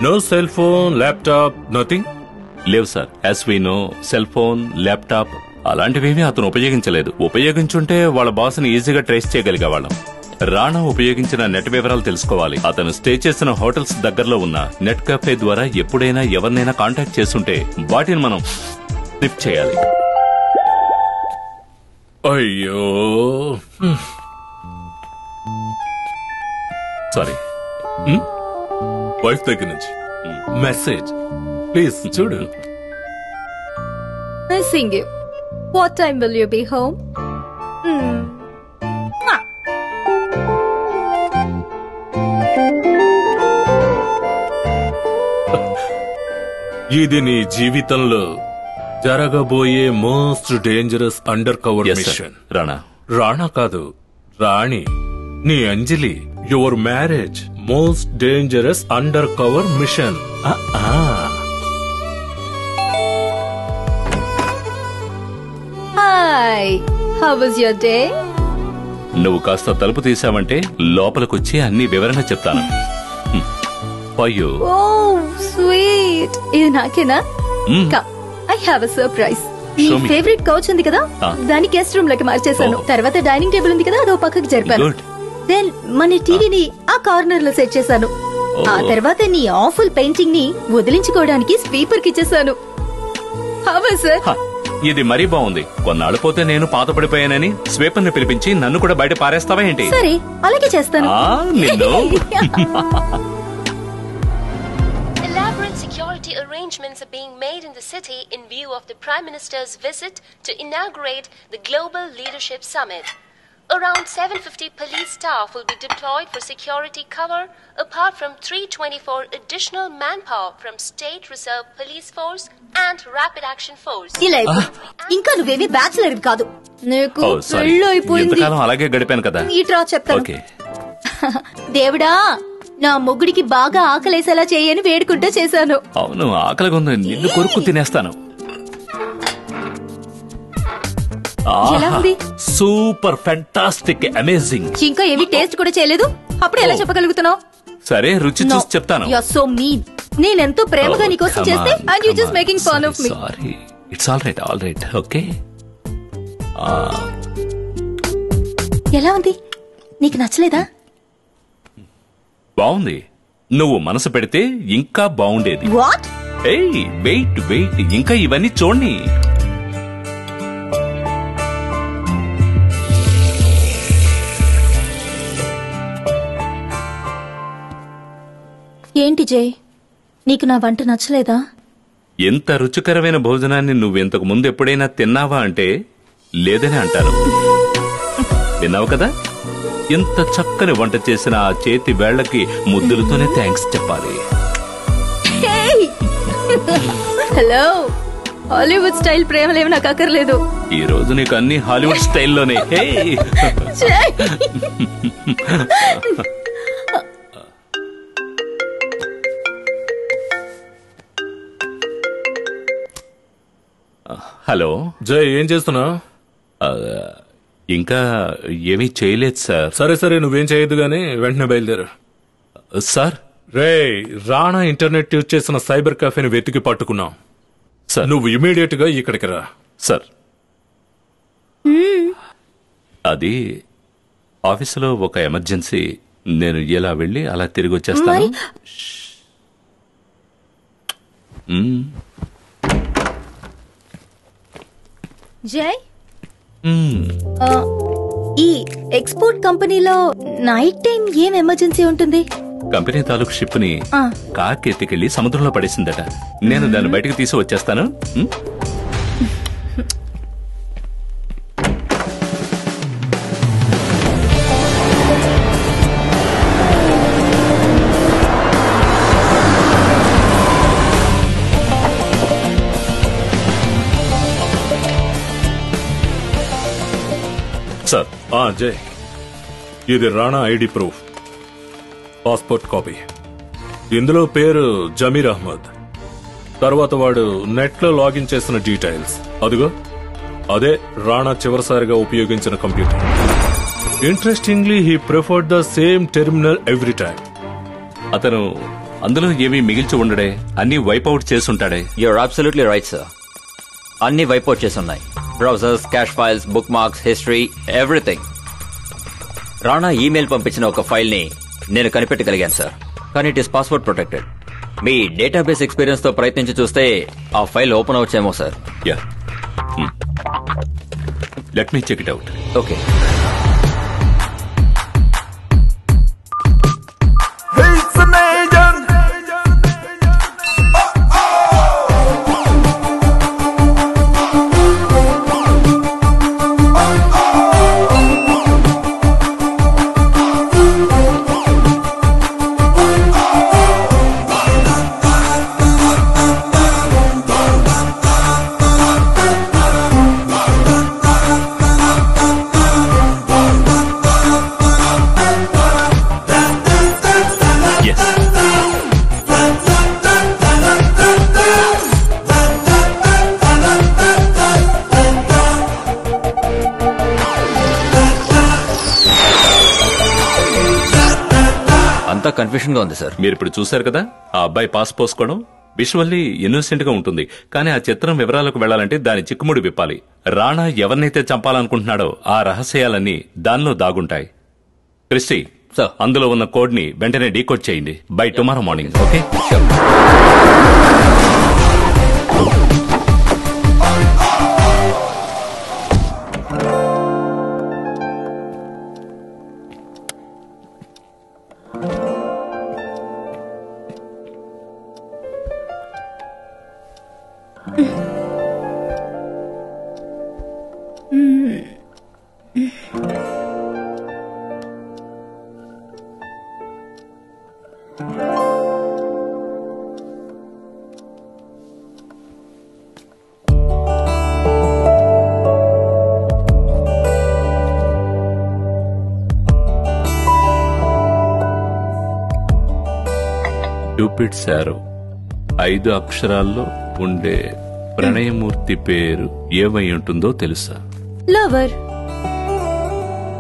No cell phone, laptop, nothing? లేవు sir. As we know, cell phone, laptop అలాంటివేమీ అతను ఉపయోగించలేదు. ఉపయోగించుంటే వాళ్ళ బాస్ని ఈజీగా ట్రేస్ చేయగలిగేవాళ్ళం. రాణా ఉపయోగించిన నెట్ వివరాలు తెలుసుకోవాలి. అతను స్టే చేసిన హోటల్స్ దగ్గరలో ఉన్న నెట్ కఫే ద్వారా ఎప్పుడైనా ఎవరినైనా కాంటాక్ట్ చేస్తుంటే వాటిని మనం స్నిప్ చేయాలి. అయ్యో, సారీ. వైఫ్ దగ్గర నుంచి మెసేజ్, ప్లీజ్ చూడు. Missing you. What time will you be home? ఇది నీ జీవితంలో జరగబోయే most dangerous under cover mission. Rana కాదు, రాణి. నీ Anjali, your marriage most dangerous under cover mission. Hi, how was your day? నువ్వు కాస్త తలుపు తీసావంటే లోపలికొచ్చి అన్ని వివరణ చెప్తాను. అయ్యో, Oh, sweet. ఇది నాకేనా? Come, I have a surprise. నీ Show me. ఫేవరెట్ కౌచ్ ఉంది కదా, దాన్ని గెస్ట్ రూమ్ లోకి మార్చేశాను. తర్వాత డైనింగ్ టేబుల్ ఉంది కదా, అదో పక్కకు జరిపాను. Good. దెన్ మన టీవీని ఆ కార్నర్ లో సెట్ చేశాను. ఆ తర్వాత నీ ఆఫుల్ పెయింటింగ్ ని వదిలించుకోవడానికి స్వీపర్ కి ఇచ్చేసాను. How was it? ఇది మరీ బాగుంది. కొన్నాళ్ళు పోతే నేను పాత పడిపోయానని స్వీపర్ని పిలిపించి నన్ను కూడా బయట పారేస్తావా ఏంటి? సరే, అలాగే చేస్తాను. నిన్ను Elaborate security arrangements are being made in the city in view of the Prime Minister's visit to inaugurate the Global Leadership Summit. Around 750 police staff will be deployed for security cover, apart from 324 additional manpower from State Reserve Police Force and Rapid Action Force. ఇలా ఇంకా నువ్వేమి bachelor కాదు, నీకు Oh, sorry. పెళ్ళైపోయింది. ఇంతకాలం అలాగే గడిపాను కదా. ఇట్రా చెప్తాను. ఓకే. దేవుడా, నా మొగుడికి బాగా ఆకలేసేలా చేయని వేడుకుంటూ చేశాను. అవును, ఆకలిగా ఉంది. నిన్ను కొరుక్కు తినేస్తాను. ఎలా ఉంది? Super, fantastic, amazing. ఇంకా ఏమి టేస్ట్ కూడా చేయలేదు, అప్పుడు ఎలా చెప్పగలుగుతున్నావు? సరే, రుచి చూసి చెప్తాను. You are so mean. నేనెంతో ప్రేమగా నీకోసం చేస్తే and you just making fun of me. Sorry, it's all right, okay. ఎలా ఉంది? నీకు నచ్చలేదా? బాగుంది. నువ్వు మనసు పెడితే ఇంకా బాగుండేది. వాట్? ఏయ్, వెయిట్, ఇంకా ఇవన్నీ చూడండి. ఏంటి జై, నీకు నా వంట నచ్చలేదా? ఎంత రుచికరమైన భోజనాన్ని నువ్వు ఇంతకు ముందు ఎప్పుడైనా తిన్నావా అంటే లేదని అంటాను. విన్నావు కదా? ఎంత చక్కని వంట చేసిన ఆ చేతి వేళ్లకి ముద్దులతోనే థ్యాంక్స్ చెప్పాలి. హలో, హాలీవుడ్ స్టైల్ ప్రేమలేమి నాకు అక్కర్లేదు. ఈ రోజు నీకు అన్ని హాలీవుడ్ స్టైల్లోనే. హలో జై, ఏం చేస్తున్నావు? ఇంకా ఏమీ చేయలేదు సార్. సరే, నువ్వేం చేయొద్దు గానీ వెంటనే బయలుదేరు. సార్, రే, రాణా ఇంటర్నెట్ యూజ్ చేసిన సైబర్ కాఫేని వెతికి పట్టుకున్నాం సార్. నువ్వు ఇమీడియట్ గా ఇక్కడికి రా. సార్, అది ఆఫీసులో ఒక ఎమర్జెన్సీ. నేను ఇలా వెళ్ళి అలా తిరిగి వచ్చేస్తాను. జై, ఈ ఎక్స్పోర్ట్ కంపెనీలో నైట్ టైం ఏం ఎమర్జెన్సీ ఉంటుంది? కంపెనీ తాలూకు షిప్ ని ఆ. కాకి ఎత్తుకెళ్లి సముద్రంలో పడేసిందట. నేను దాన్ని బయటకు తీసి వచ్చేస్తాను. సార్ జై, ఇది Rana ID proof, passport copy. ఇందులో పేరు జమీర్ అహ్మద్. తర్వాత వాడు నెట్ లో లాగిన్ చేసిన డీటెయిల్స్ అదిగో, అదే రాణా చివరిసారిగా ఉపయోగించిన computer. Interestingly he preferred the same terminal every time. అతను అందులో ఏమీ మిగిల్చి ఉండడే, అన్ని వైపౌట్ చేసుంటాడే. You're absolutely right sir. అన్ని వైపౌట్ చేసున్నాయి. Browsers, cache files, bookmarks, history, everything. Rana email పంపించిన ఒక ఫైల్ ని నేను కనిపెట్టగలిగాను సార్, కానీ ఇట్ ఈస్ పాస్వర్డ్ ప్రొటెక్టెడ్. మీ డేటాబేస్ ఎక్స్పీరియన్స్ తో ప్రయత్నించి చూస్తే ఆ ఫైల్ ఓపెన్ అవచ్చేమో sir. Ya, let me check it out. Okay. అంతా కన్ఫ్యూషన్ గా ఉంది సార్. మీరు ఇప్పుడు చూశారు కదా, ఆ అబ్బాయి పాస్ పోసుకోవడం విజువల్లీ ఇన్నోసెంట్ గా ఉంటుంది, కానీ ఆ చిత్రం వివరాలకు వెళ్లాలంటే దాని చిక్కుముడి విప్పాలి. రాణా ఎవరినైతే చంపాలనుకుంటున్నాడో ఆ రహస్యాలన్నీ దానిలో దాగుంటాయి. క్రిస్టి, అందులో ఉన్న కోడ్ ని వెంటనే డీకోడ్ చేయండి by tomorrow morning. Okay? Cupid సారో 5 అక్షరాల్లో ఉండే ప్రణయమూర్తి పేరు ఏమై ఉంటుందో తెలుసా? Lover.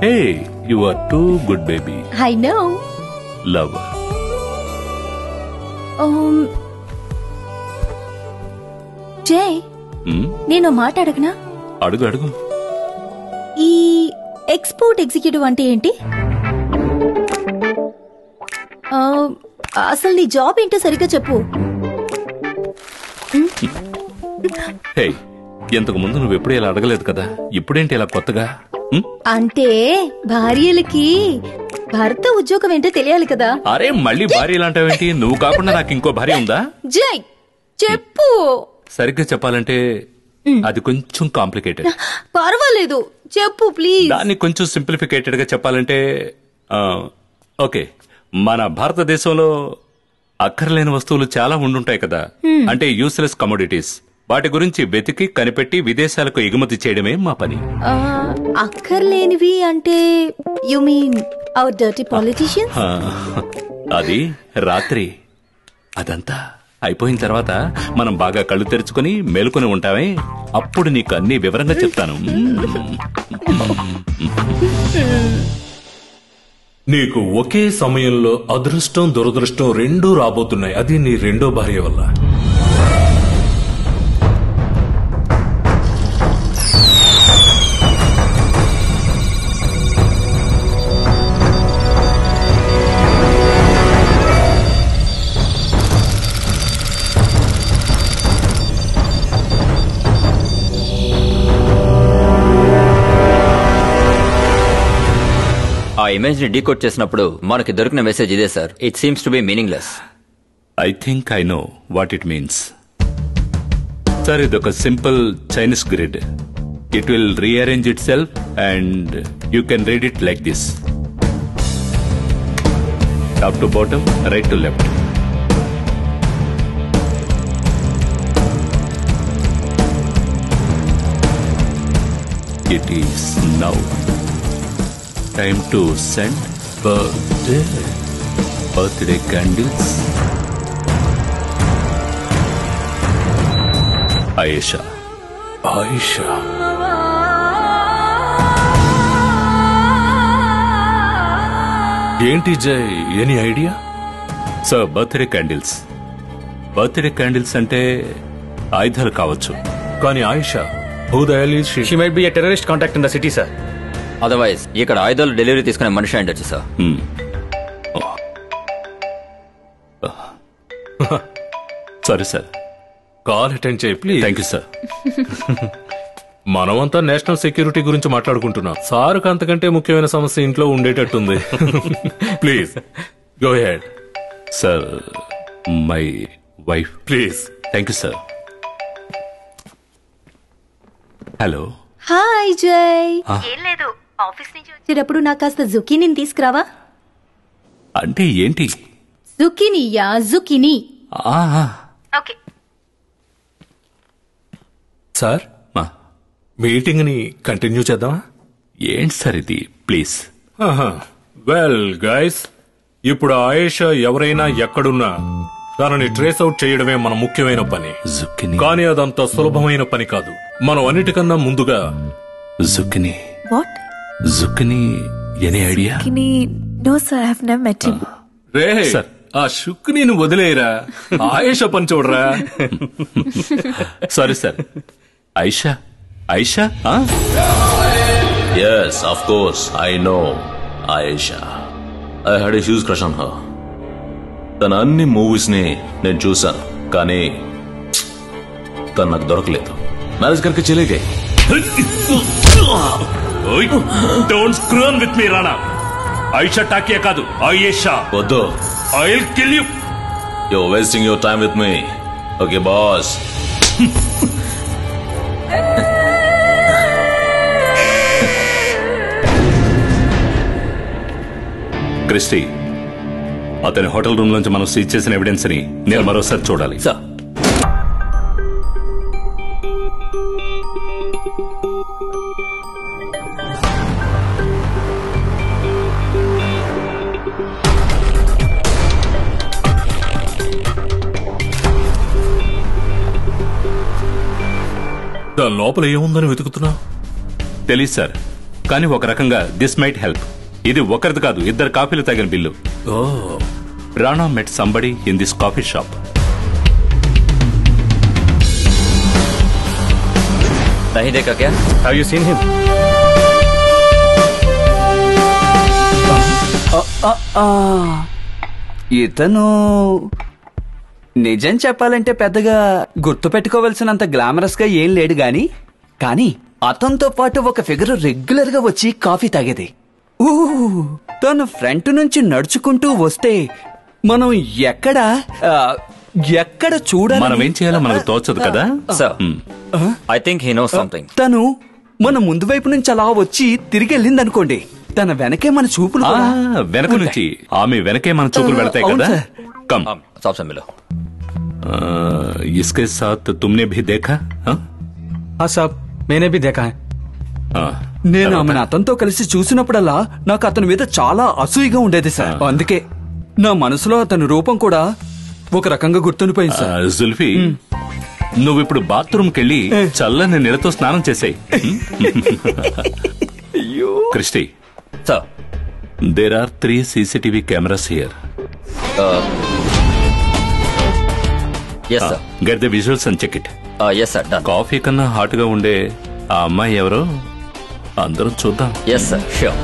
Hey, you are too good baby. I know. Lover. Jai, నేను మాట అడగనా? అడుగు అడుగు. ఈ ఎక్స్పోర్ట్ ఎగ్జిక్యూటివ్ అంటే ఏంటి? అసలు నీ జాబ్ ఏంటో సరిగ్గా చెప్పు. హే, ఇంతకు ముందు నువ్వు ఎప్పుడు ఇలా అడగలేదు కదా, ఇప్పుడేంటి ఇలా కొత్తగా? అంటే భార్యలకి భర్త ఉద్యోగం ఏంటో తెలియాలి కదా. అరే, మళ్ళీ భార్య లాంటివేంటి? నువ్వు కాకుండా నాకు ఇంకో భార్య ఉందా? జై, చెప్పు. సరిగ్గా చెప్పాలంటే అది కొంచెం కాంప్లికేటెడ్. పర్వాలేదు, చెప్పు ప్లీజ్. దాన్ని కొంచెం సింప్లిఫికేటెడ్ గా చెప్పాలంటే, ఓకే, మన భారతదేశంలో అక్కర్లేని వస్తువులు చాలా ఉండుంటాయి కదా, అంటే యూస్లెస్ కమోడిటీస్. వాటి గురించి వెతికి కనిపెట్టి విదేశాలకు ఎగుమతి చేయడమే మా పని. అక్కర్లేనివి అంటే you mean hour dirty politicians? అది రాత్రి అదంతా అయిపోయిన తర్వాత మనం బాగా కళ్ళు తెరుచుకుని మేలుకొని ఉంటామే, అప్పుడు నీకు అన్ని వివరంగా చెప్తాను. నీకు ఒకే సమయంలో అదృష్టం దురదృష్టం రెండూ రాబోతున్నాయి. అది నీ రెండో భార్య వల్ల. ఆ ఇమేజ్ ని డీకోడ్ చేసినప్పుడు మనకి దొరికిన మెసేజ్ ఇదే sir. It seems to be meaningless. I think I know what it means. Sir, ఇదొక simple Chinese grid. It will rearrange itself and you can read it like this. Top to bottom, right to left. It is now time to send birthday candles. Ayesha. ఏంటి జై, any idea? Sir, birthday candles. Birthday candles అంటే ఆయుధాలు కావచ్చు, కానీ Ayesha, who the hell is she? She might be a terrorist contact in the city, sir. Otherwise ఇక్కడ ఆయుధాలు delivery తీసుకునే మనిషి అయ్యుండొచ్చు sir. Sorry sir. Call attend చేయి ప్లీజ్. Thank you sir. మనమంతా నేషనల్ సెక్యూరిటీ గురించి మాట్లాడుకుంటున్నాం. సార్కు అంతకంటే ముఖ్యమైన సమస్య ఇంట్లో ఉండేటట్టుంది. Please go head. Sir, my wife. Please. Thank you sir. Hello. Hi Jai. ఏం లేదు, ఆఫీస్ నుంచి వచ్చేటప్పుడు నాకు కాస్త జుకీని తీసుకురావా? అంటే ఏంటి? జుకీని. ఓకే సార్, మీటింగ్ ని కంటిన్యూ చేద్దామా? ఏంటి సార్ ఇది, ప్లీజ్. వెల్ గైస్, ఇప్పుడు ఆయేషా ఎవరైనా ఎక్కడున్నా తనని ట్రేస్ అవుట్ చేయడమే మన ముఖ్యమైన పని. కానీ అదంత సులభమైన పని కాదు. మనం అన్నిటికన్నా ముందుగా zucchini. What? Zucchini, any idea? No sir, I have never met him. రే సార్, ఆ షుక్ని వదిలేయరా, ఆయేషా పని చూడరా. Sorry sir. Aisha. Yes, of course, I know Ayesha. I had a huge crush on her. తన అన్ని మూవీస్ ని నేను చూశాను, కానీ తను నాకు దొరకలేదు. మ్యారేజ్ కనుక చెలేగా. Don't screw on with me Rana. Aisha Takia కాదు, ఆయేషా. వద్దు. I will kill you. You're wasting your time with me. Okay, boss. Christy, అతని హోటల్ రూమ్ నుంచి మనం సీజ్ చేసిన ఎవిడెన్స్ ని నేను మరోసారి చూడాలి. సార్, దాని లోపల ఏముందని వెతుకుతున్నా? తెలీదు సార్, కానీ ఒక రకంగా దిస్ మైట్ హెల్ప్. ఇది ఒకరిది కాదు, 2 కాఫీలు తగిన bill. Rana met somebody in this coffee shop. नहीं देखा क्या? Have you seen him? ఇతను నిజం చెప్పాలంటే పెద్దగా గుర్తు పెట్టుకోవాల్సినంత గ్లామరస్ గా ఏం లేడు గాని, కానీ అతనితో పాటు ఒక ఫిగర్ రెగ్యులర్ గా వచ్చి కాఫీ తాగేది. తను ఫ్రంట్ నుంచి నడుచుకుంటూ వస్తే మనం ఎక్కడ చూడాలి? మనం ఏం చేయాలో మనకు తోచదు కదా sir. I think he knows something. తను మన ముందు వైపు నుంచి అలా వచ్చి తిరిగి వెళ్ళింది అనుకోండి, తన వెనకే మన చూపులు వెనక నుంచి ఆమె వెనకే మన చూపులు వెళతాయి కదా. కమ్ సాబ్ మిలో. इसके साथ तुमने भी देखा? हाँ साहब, मैंने भी देखा है. నేను ఆమెను అతనితో కలిసి చూసినప్పుడల్లా నాకు అతని మీద చాలా అసూయగా ఉండేది సార్. అందుకే నా మనసులో అతని రూపం కూడా ఒక రకంగా గుర్తుండిపోయింది సార్. జుల్ఫీ, నువ్వు ఇప్పుడు బాత్రూమ్ కెళ్ళి చల్లని నీళ్ళతో స్నానం చేసాయి. Christy, there are 3 CCTV cameras here. yes sir. Get the visuals and check it. yes sir, done. Coffee కన్నా హాట్ గా ఉండే ఆ అమ్మాయి ఎవరో అందరం చూద్దాం. yes sir, sure.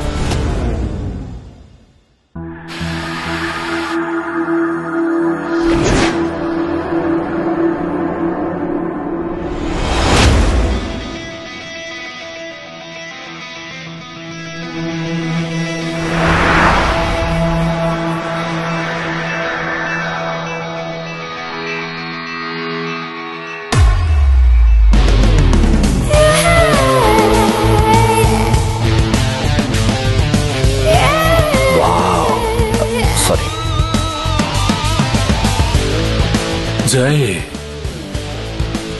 Jai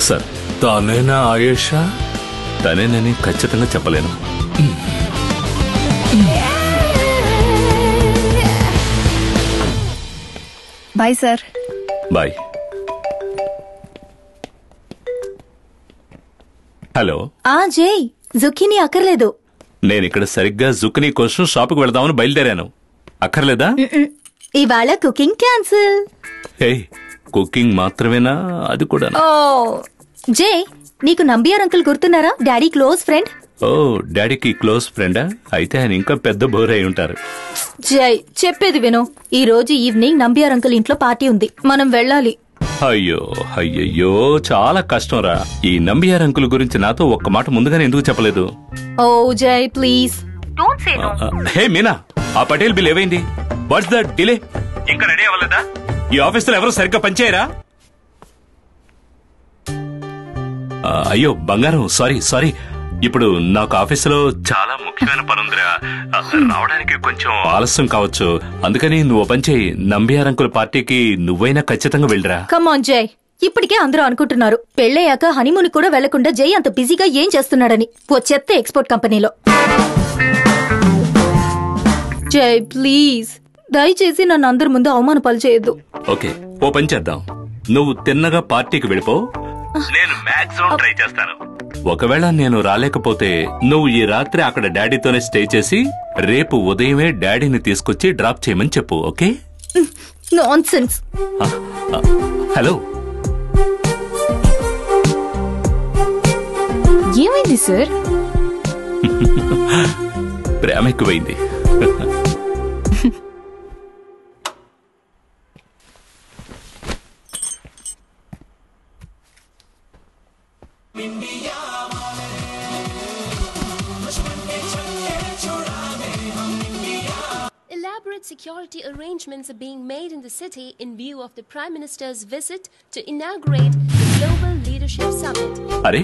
sir, తనేనా ఆయేషా? తనేనని ఖచ్చితంగా చెప్పలేను. Bye sir. Bye. Hello. Jai, zucchini అక్కర్లేదు. నేను ఇక్కడ సరిగ్గా జుక్ని కోసం షాప్కి వెళదామని బయలుదేరాను. అక్కర్లేదా? ఇవాళ కుకింగ్ క్యాన్సిల్. కుకింగ్ మాత్రమేనా? అది కూడా. ఓ జై, నీకు నంబియార్ అంకుల్ గుర్తున్నారా? Daddy close friend. ఓ, డాడీకి క్లోజ్ ఫ్రెండా? అయితే ఆయన ఇంకా పెద్ద బోర్ అయి ఉంటారు. జై, చెప్పేది విను. ఈ రోజు ఈవినింగ్ నంబియార్ అంకుల్ ఇంట్లో పార్టీ ఉంది, మనం వెళ్ళాలి. అయ్యో అయ్యయ్యో, చాలా కష్టం రా. ఈ నంబియార్ అంకుల్ గురించి నాతో ఒక్క మాట ముందుగానే ఎందుకు చెప్పలేదు? ఓ జై, ప్లీజ్. హే మీనా, ఆ పటేల్ బిల్ ఏమైంది? What's the delay? ఇంకా రెడీ అవ్వలేదా? ఈ ఆఫీసులో ఎవరు సరిగ్గా పనిచేయరా? అయ్యో బంగారం, సారీ. ఇప్పుడు నాకు ఆఫీసులో చాలా ముఖ్యమైన పనుందిరా. రావడానికి కొంచెం ఆలస్యం కావచ్చు. అందుకని నువ్వు పనిచేయి, నంబియార్ అంకుల్ పార్టీకి నువ్వైనా ఖచ్చితంగా వెళ్ళరా. కమ్ ఆన్ జై, ఇప్పటికే అందరూ అనుకుంటున్నారు పెళ్ళయ్యాక హనీమూన్ కూడా వెళ్లకుండా జై అంత బిజీగా ఏం చేస్తున్నాడని. ఓ చెత్త ఎక్స్పోర్ట్ కంపెనీలో. జై ప్లీజ్, దయచేసి నన్ను అందరి ముందు అవమాన పాలు చేయొద్దు. ఓకే, ఓ పని చేద్దాం. నువ్వు తిన్నగా పార్టీకి వెళ్ళిపో, నేను మాక్సిమం ట్రై చేస్తాను. ఒకవేళ నేను రాలేకపోతే నువ్వు ఈ రాత్రి అక్కడ డాడీతోనే స్టే చేసి రేపు ఉదయమే డాడీని తీసుకొచ్చి డ్రాప్ చేయమని చెప్పు. ఓకే? నాన్సెన్స్. హలో, ఏమైంది సార్? ప్రేమ ఎక్కువైంది. Elaborate security arrangements are being made in the city in view of the Prime Minister's visit to inaugurate the Global Leadership Summit. అరే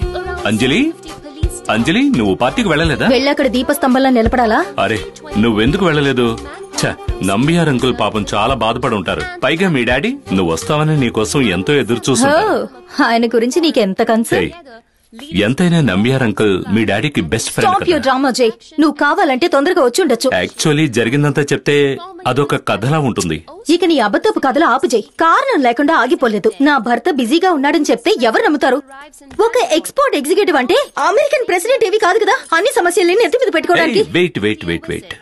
అంజలి, నువ్వు పార్టీకి వెళ్ళలేదా? వెళ్ళక్కడ దీపస్తంభంలో నిలబడాలా? అరే, నువ్వెందుకు వెళ్ళలేదు? నంబియార్ అంకుల్ పాపం చాలా బాధపడి ఉంటారు. పైగా మీ డాడీ నువ్వు వస్తావని నీకోసం ఎంతో ఎదురు చూస్తున్నారు. ఆయన గురించి నీకెంత కన్సర్న్? ఎంతైనా నంబియార్ అంకుల్ మీ డాడీకి best friend. Stop your drama జై. నువ్వు కావాలంటే తొందరగా వచ్చి ఉండొచ్చు. యాక్చువల్లీ జరిగిందంతా చెప్తే అదొక కథలా ఉంటుంది. ఇక నీ అబద్ధపు కథలు ఆపు జై. కారణం లేకుండా ఆగిపోలేదు. నా భర్త బిజీగా ఉన్నాడని చెప్తే ఎవరు నమ్ముతారు? ఒక ఎక్స్పోర్ట్ ఎగ్జిక్యూటివ్ అంటే అమెరికన్ ప్రెసిడెంట్ ఏవి కాదు కదా అన్ని సమస్యల్ని ఎత్తి మీద పెట్టుకోవడానికి. వెయిట్.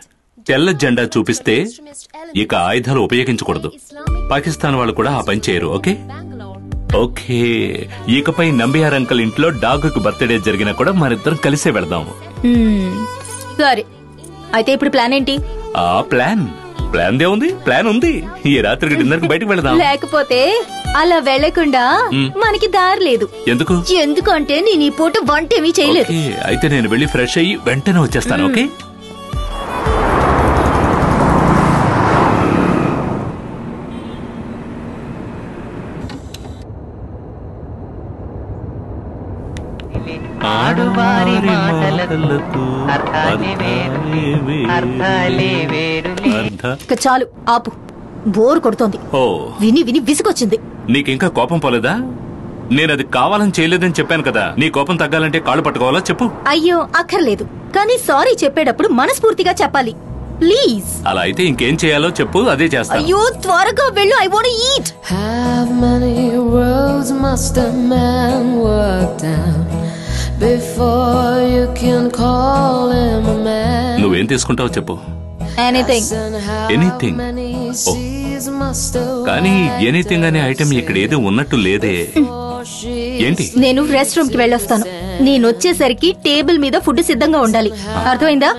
తెల్ల జెండా చూపిస్తే ఇక ఆయుధాలు ఉపయోగించకూడదు. పాకిస్తాన్ వాళ్ళు కూడా ఆ పని చేయరు. ఓకే, ఇకపై నంబియార్ అంకల్ ఇంట్లో డాగ్కు బర్త్డే జరిగినా కూడా మనిద్దరం కలిసే వెళదాము. సరే, అయితే ఇప్పుడు ప్లాన్ ఏంటి? ప్లాన్ దేముంది? ప్లాన్ ఉంది. ఈ రాత్రికి డిన్నర్ కి బయటకు వెళదాం. లేకపోతే అలా వెళ్లకుండా మనకి దారి లేదు. ఎందుకు అంటే నేను ఈ పూట వంట ఏమీ చేయలేదు. అయితే నేను వెళ్ళి ఫ్రెష్ అయ్యి వెంటనే వచ్చేస్తాను. ఓకే? ఆడువారి మాటలకు అర్థాలే వేరు. చాలు ఆపు, బోర్ కొడుతోంది. విని విసుకొచ్చింది. నీకింకా కోపం పోలేదా? నేనది కావాలని చేయలేదని చెప్పాను కదా. నీ కోపం తగ్గాలంటే కాళ్ళు పట్టుకోవాలా చెప్పు. అయ్యో అక్కర్లేదు, కానీ సారీ చెప్పేటప్పుడు మనస్ఫూర్తిగా చెప్పాలి. ప్లీజ్. అలా అయితే ఇంకేం చేయాలో చెప్పు, అదే చేస్తా. అయ్యో త్వరగా వెళ్ళు, I want to eat. How many roads must a man walk down before you can call him a man? నువ్వేం తీసుకుంటావో చెప్పు. ఎనీథింగ్. కానీ ఎనీథింగ్ అనే ఐటమ్ ఇక్కడ ఏదో ఉన్నట్టు లేదే. ఏంటి? నేను రెస్ట్ రూమ్ కి వెళ్ళొస్తాను. నేను వచ్చేసరికి టేబుల్ మీద ఫుడ్ సిద్ధంగా ఉండాలి. అర్థమైందా?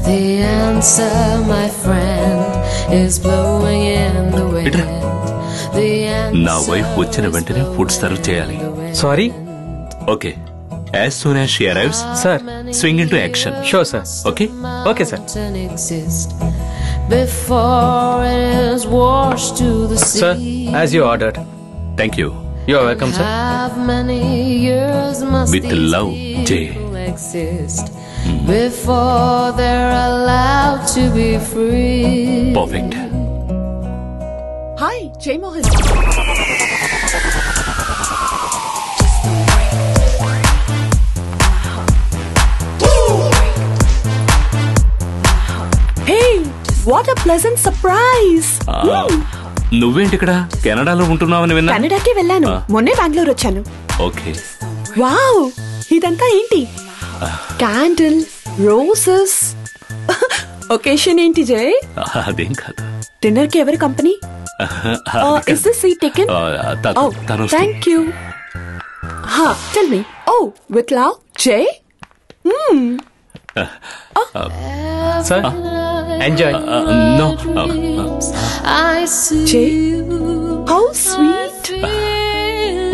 The answer, my friend, is blowing in the wind. నా వైఫ్ వచ్చిన వెంటనే ఫుడ్ సర్వ్ చేయాలి. Sorry. Okay. As soon as she arrives, sir, swing into action. Sure, sir. Okay? Okay, sir. Before it is washed to the sea. Sir, as you ordered. Thank you. You are welcome, sir. Have many years must With love, Jay. exist before they're allowed to be free. Perfect. Hi, Jay Mohan. Hey, what a pleasant surprise. నువ్వేంటి ఇక్కడ కెనడాలో ఉంటున్నావని విన్నా. కెనడాకి వెళ్ళాను, మొన్నే బెంగళూరు వచ్చాను. Okay. Wow, ఇదంతా ఏంటి? Candle, roses. Occasion ఏంటి జయ్? అదేం కాదు. డిన్నర్ కి ఎవరి company? Is this seat taken? Oh, thank you. Tell me. Oh, with love, Jay? Sir, enjoy. No. Jay, how sweet.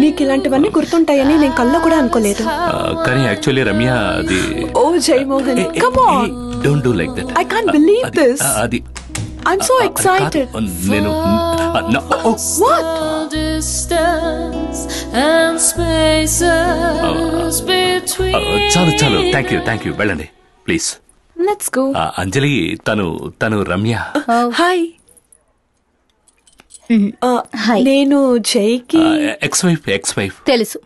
నీకు ఇలాంటివన్నీ గుర్తుంటాయని నేను కల్లో కూడా అనుకోలేదు. కానీ యాక్చువల్లీ రమ్య అది. Oh, Jay Mohan, come on. Don't do like that. I can't believe this. అది. I'm so excited. నేను What? చాలు థ్యాంక్ యూ వెళ్ళండి ప్లీజ్. Let's go. అంజలి తను రమ్య. హాయ్. నేను జైకి ఎక్స్ వైఫ్. తెలుసు.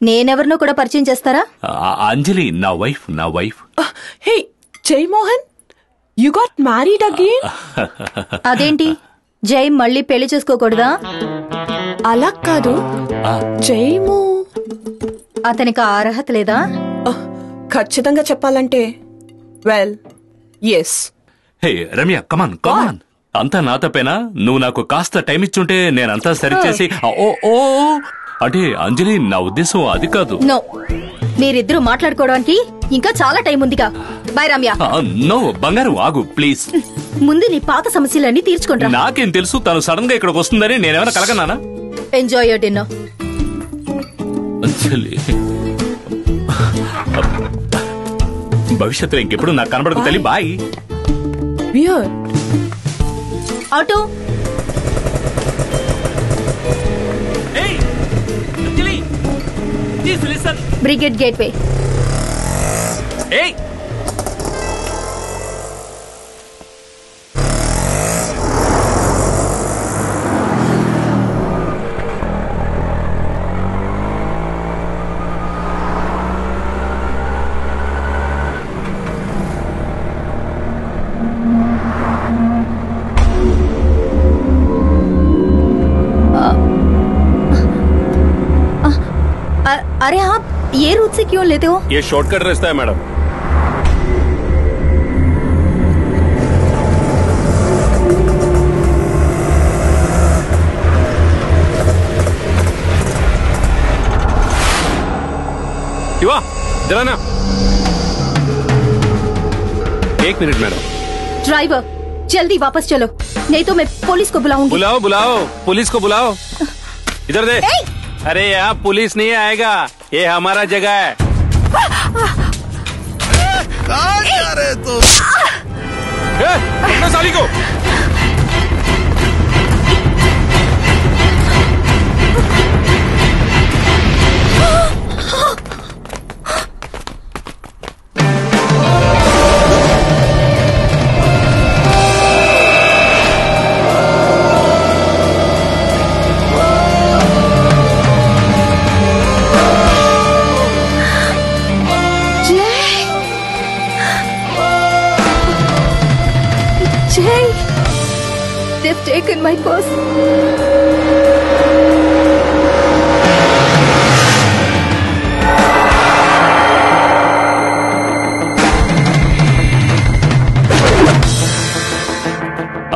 నేనెవరినో కూడా పరిచయం చేస్తారా? అంజలి నా వైఫ్. హే జై Mohan, you got married again? అదేంటి, జై మళ్ళీ పెళ్లి చేసుకోకూడదా? అలా కాదు, జైము అతనికి ఆ అర్హత లేదా? ఖచ్చితంగా చెప్పాలంటే వెల్ ఎస్. హే రమ్య, కమాన్. అంతా నా తప్పేనా? నువ్వు నాకు కాస్త టైం ఇచ్చుంటే నేనంతా సరిచేసి. అంటే అంజలి, నా ఉద్దేశం అది కాదు. నో, మీరిద్దరూ మాట్లాడుకోవడానికి ఇంకా చాలా టైం ఉందిగా. బై రమ్య. నో బంగారు, ఆగు ప్లీజ్. ముందు నీ పాత సమస్యలన్నీ తీర్చుకుంటా. నాకేం తెలుసు తను సడన్ గా ఇక్కడికి వస్తుందని? నేనేమైనా కలగన్నానా? Enjoy your dinner. అంజలి, భవిష్యత్తులో ఇంకెప్పుడు నాకు కనబడకు తల్లి. బాయ్. ఆటో. బ్రిగేడ్ గేట్వే. अरे आप ये रूट से क्यों लेते हो? ये शॉर्टकट रास्ता है मैडम. युवा, जरा ना. एक मिनट मैडम. ड्राइवर, जल्दी वापस चलो, नहीं तो मैं पुलिस को बुलाऊंगी. बुलाओ, पुलिस को बुलाओ. इधर दे. अरे यहाँ पुलिस नहीं आएगा, ये हमारा जगह है. कहाँ जा रहे तुम? पकड़ो साली को. They've taken my purse.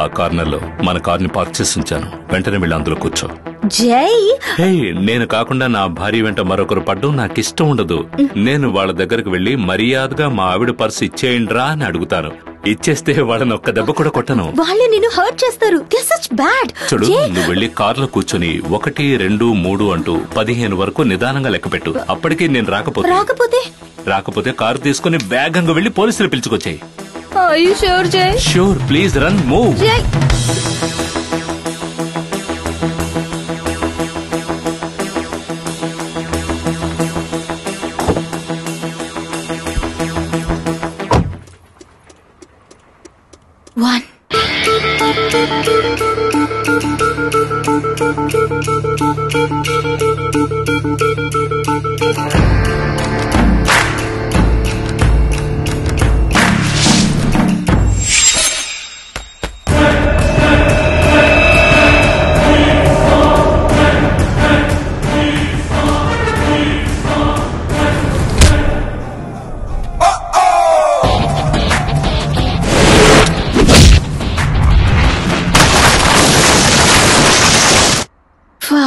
ఆ కార్నర్ లో మన కార్ని పార్క్ చేసి ఉంచాను. వెంటనే వెళ్ళి అందులో కూర్చో. జై, నేను కాకుండా నా భార్య వెంట మరొకరు పడ్డం నాకు ఇష్టం ఉండదు. నేను వాళ్ళ దగ్గరకు వెళ్లి మర్యాదగా మా ఆవిడ పర్సు ఇచ్చేయండిరా అని అడుగుతాను. ఇచ్చేస్తే వాళ్ళని ఒక్క దెబ్బ కూడా కొట్టను. వాళ్ళు నిన్ను హర్ట్ చేస్తారు. They're such bad. చూడు, నువ్వు వెళ్లి కార్లో కూర్చొని 1, 2, 3 అంటూ 15 వరకు నిదానంగా లెక్కపెట్టు. అప్పటికి నేను రాకపోతే కారు తీసుకుని వేగంగా వెళ్లి పోలీసులు పిలుచుకొచ్చాయి. Are you sure, Jay? Sure, please run, move. Jay.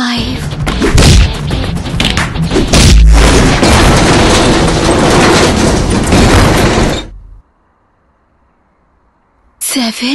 5 7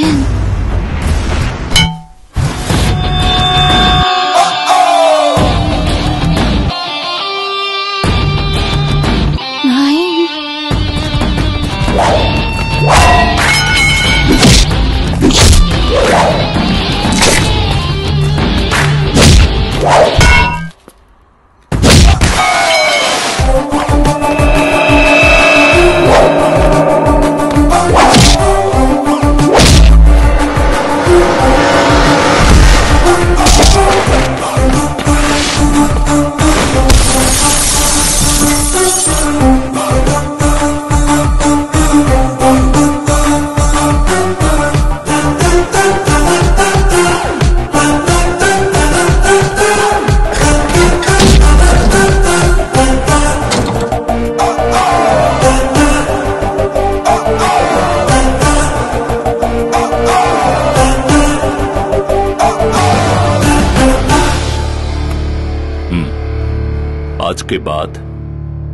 आज के बाद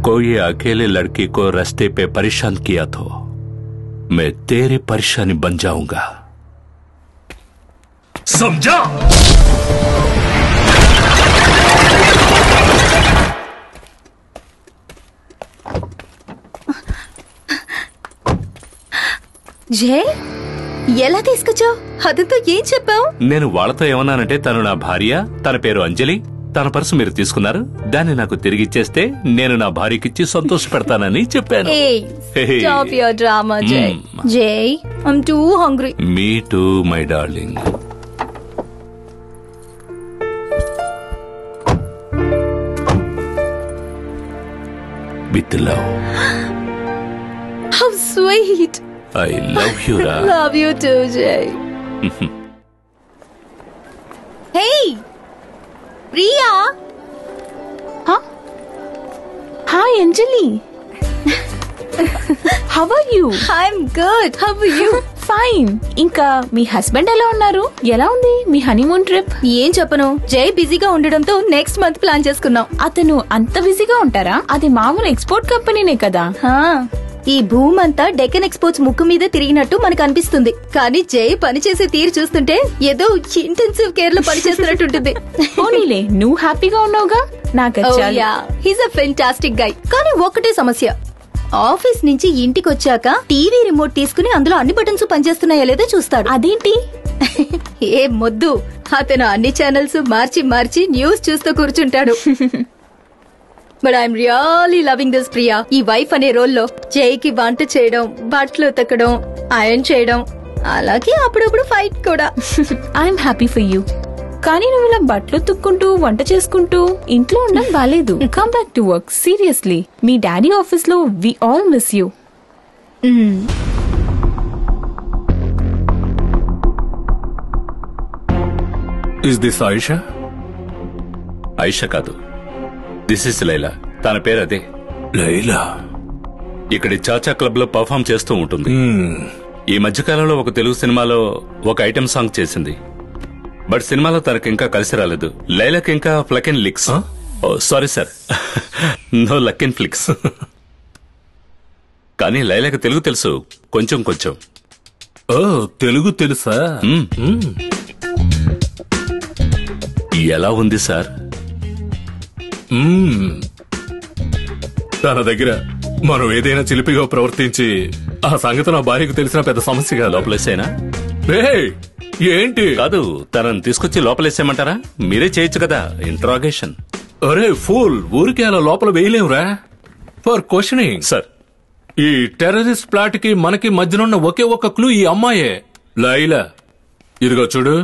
कोई अकेले लड़की को रास्ते पे परेशान किया तो मैं तेरी परेशानी बन जाऊंगा, समझा? జై ఎలా తీసుకొచ్చావు? అదంతా ఏం చెప్పావు? నేను వాళ్ళతో ఏమన్నానంటే తను నా భార్య, తన పేరు అంజలి, తన పర్సు మీరు తీసుకున్నారు, దాన్ని నాకు తిరిగి ఇచ్చేస్తే నేను నా భార్యకిచ్చి సంతోష పెడతానని చెప్పాను. Stop your drama, Jay. Jay, I'm too hungry. Me too, my darling. With love. How sweet. I love you, Ra. Love you too, Jay. Hey, Priya. Huh? Hi, Anjali. How are you? I'm good. How are you? Fine. ఇంకా మీ husband ఎలా ఉన్నారు? ఎలా ఉంది మీ honeymoon trip? ఏం చెప్పను, జై బిజీగా ఉండడంతో నెక్స్ట్ మంత్ ప్లాన్ చేసుకున్నాం. అతను అంత బిజీగా ఉంటారా? అది మామూలు ఎక్స్పోర్ట్ కంపెనీనే కదా. ఈ భూమంతా డెక్కన్ ఎక్స్పోర్ట్స్ ముక్కు మీద తిరిగినట్టు మనకు అనిపిస్తుంది, కానీ జై పనిచేసే తీరు చూస్తుంటే ఏదో ఇంటెన్సివ్ కేర్ లో పనిచేస్తున్నట్టుంటుంది. పోనీలే, నువ్వు హ్యాపీగా ఉన్నావుగా. నాకు హీస్ అ ఫెంటాస్టిక్ గై. కానీ ఒక్కటే సమస్య, ఆఫీస్ నుంచి ఇంటికి వచ్చాక టీవీ రిమోట్ తీసుకుని అందులో అన్ని బటన్స్ పనిచేస్తున్నాయో లేదో చూస్తాడు. అదేంటి? ఏ మొద్దు, అతను అన్ని ఛానల్స్ మార్చి మార్చి న్యూస్ చూస్తూ కూర్చుంటాడు. But I'm really loving this Priya. ఈ వైఫ్ అనే రోల్లో జైకి వంట చేయడం, బట్టలు ఉతకడం, ఐరన్ చేయడం, అలాగే అప్పుడప్పుడు ఫైట్ కూడా. I'm happy for you. కానీ నువ్వు ఇలా బట్టలు తుక్కుంటూ వంట చేసుకుంటూ ఇంట్లో ఉండడం బాలేదు. Come back to work seriously. మీ డాడీ ఆఫీస్ లో we all miss you. Is this Ayesha? Ayesha కాదు, దిస్ ఇస్ లైలా. తన పేరు అదే, లైలా. ఇక్కడి చాచా క్లబ్ లో పర్ఫామ్ చేస్తూ ఉంటుంది. ఈ మధ్యకాలంలో ఒక తెలుగు సినిమాలో ఒక ఐటెం సాంగ్ చేసింది. బట్ సినిమాలో తనకి ఇంకా కలిసి రాలేదు. లైలాకి ఇంకా fluck and licks. Sorry sir, no luck and flicks. కానీ లైలాకి తెలుగు తెలుసు, కొంచెం కొంచెం. ఓ, తెలుగు తెలుసా? ఎలా ఉంది సార్? తన దగ్గర మనం ఏదైనా చిలిపిగా ప్రవర్తించి ఆ సంగతి నా భార్యకు తెలిసిన పెద్ద సమస్య కాదు. లోపలేసేనా? ఏంటి? కాదు, తనని తీసుకొచ్చి లోపలేసేయమంటారా? మీరే చేయొచ్చు కదా ఇంట్రాగేషన్. అరే ఫూల్, ఊరికే అలా లోపల వేయలేవురా. For questioning. సార్, ఈ టెర్రరిస్ట్ ప్లాట్ కి మనకి మధ్యనున్న ఒకే ఒక్క క్లూ ఈ అమ్మాయే, లైలా. ఇదిగో చూడు,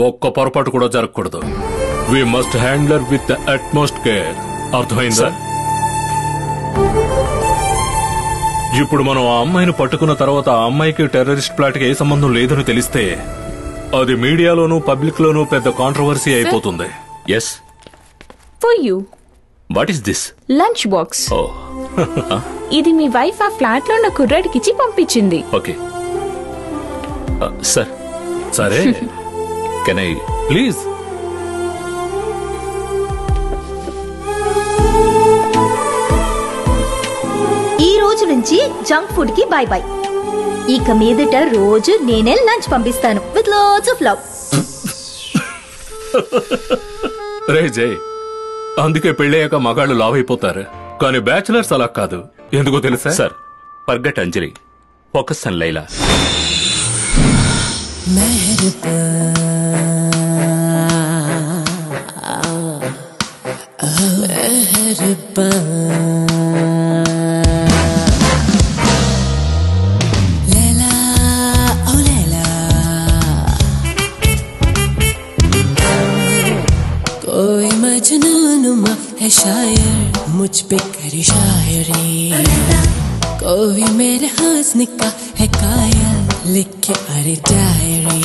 ఒక్క పొరపాటు కూడా జరగకూడదు. We must handle with the utmost care. అర్థమైందా? ఇప్పుడు మనం ఆ అమ్మాయిని పట్టుకున్న తర్వాత ఆ అమ్మాయికి టెర్రరిస్ట్ ప్లాట్ కి ఏ సంబంధం లేదని తెలిస్తే అది మీడియాలోనూ పబ్లిక్ లోనూ పెద్ద కాంట్రవర్సీ అయిపోతుంది. Yes, for you. What is this? Lunch box. ఇది మీ వైఫ్ ఆ ఫ్లాట్ లో ఉన్న కుర్రాడికిచ్చి పంపించింది. Okay sir. సరే, కెన్ ఐ ప్లీజ్? నుంచి జంక్ ఫుడ్ కి బై బై. ఇక మీదట రోజు నేనే లంచ్ పంపిస్తాను విత్ లాట్స్ ఆఫ్ లవ్. రే జై, అందుకే పెళ్ళయ్యాక మగాళ్ళు లావ్ అయిపోతారు, కానీ బ్యాచులర్స్ అలా కాదు. ఎందుకో తెలుసా sir? Forget Anjali, focus on Laila. कोई मजनूनुमा है शायर, मुझ पे करे शायरी. कोई मेरे हंसने का है कायल, लिख के अरे डायरी.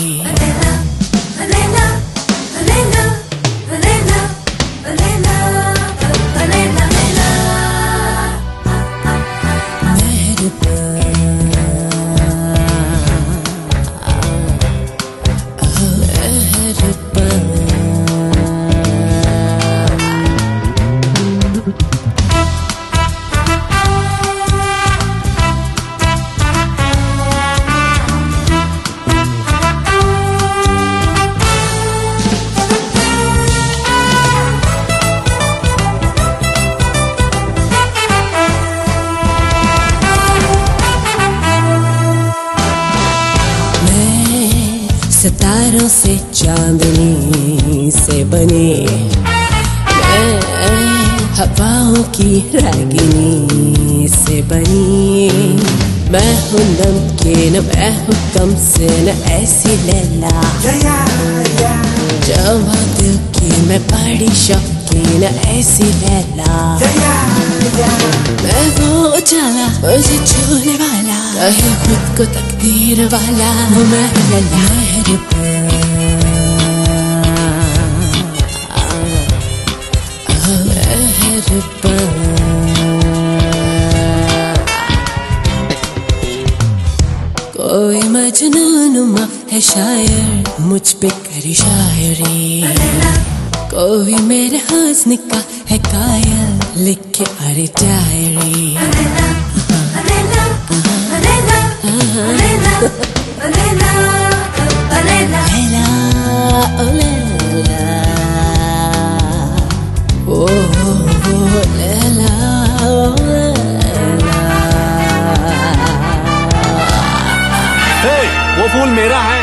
सितारों से चांदनी से बनी मैं, हवाओं की रागिनी से बनी मैं हूँ नमकीन, मैं हूँ कम से न ऐसी लैला. जवा दिल की मैं बड़ी शौकीन ऐसी लैला. मैं वो उजाला मुझे छूने वाला, कहे खुद को तकदीर वाला, वो मैं लैला. कोई मजनूनुमा है शायर, मुझ पे करे शायरी. कोई मेरे हंसने का है कायल, लिख के अरे डायरी. वो फूल मेरा है.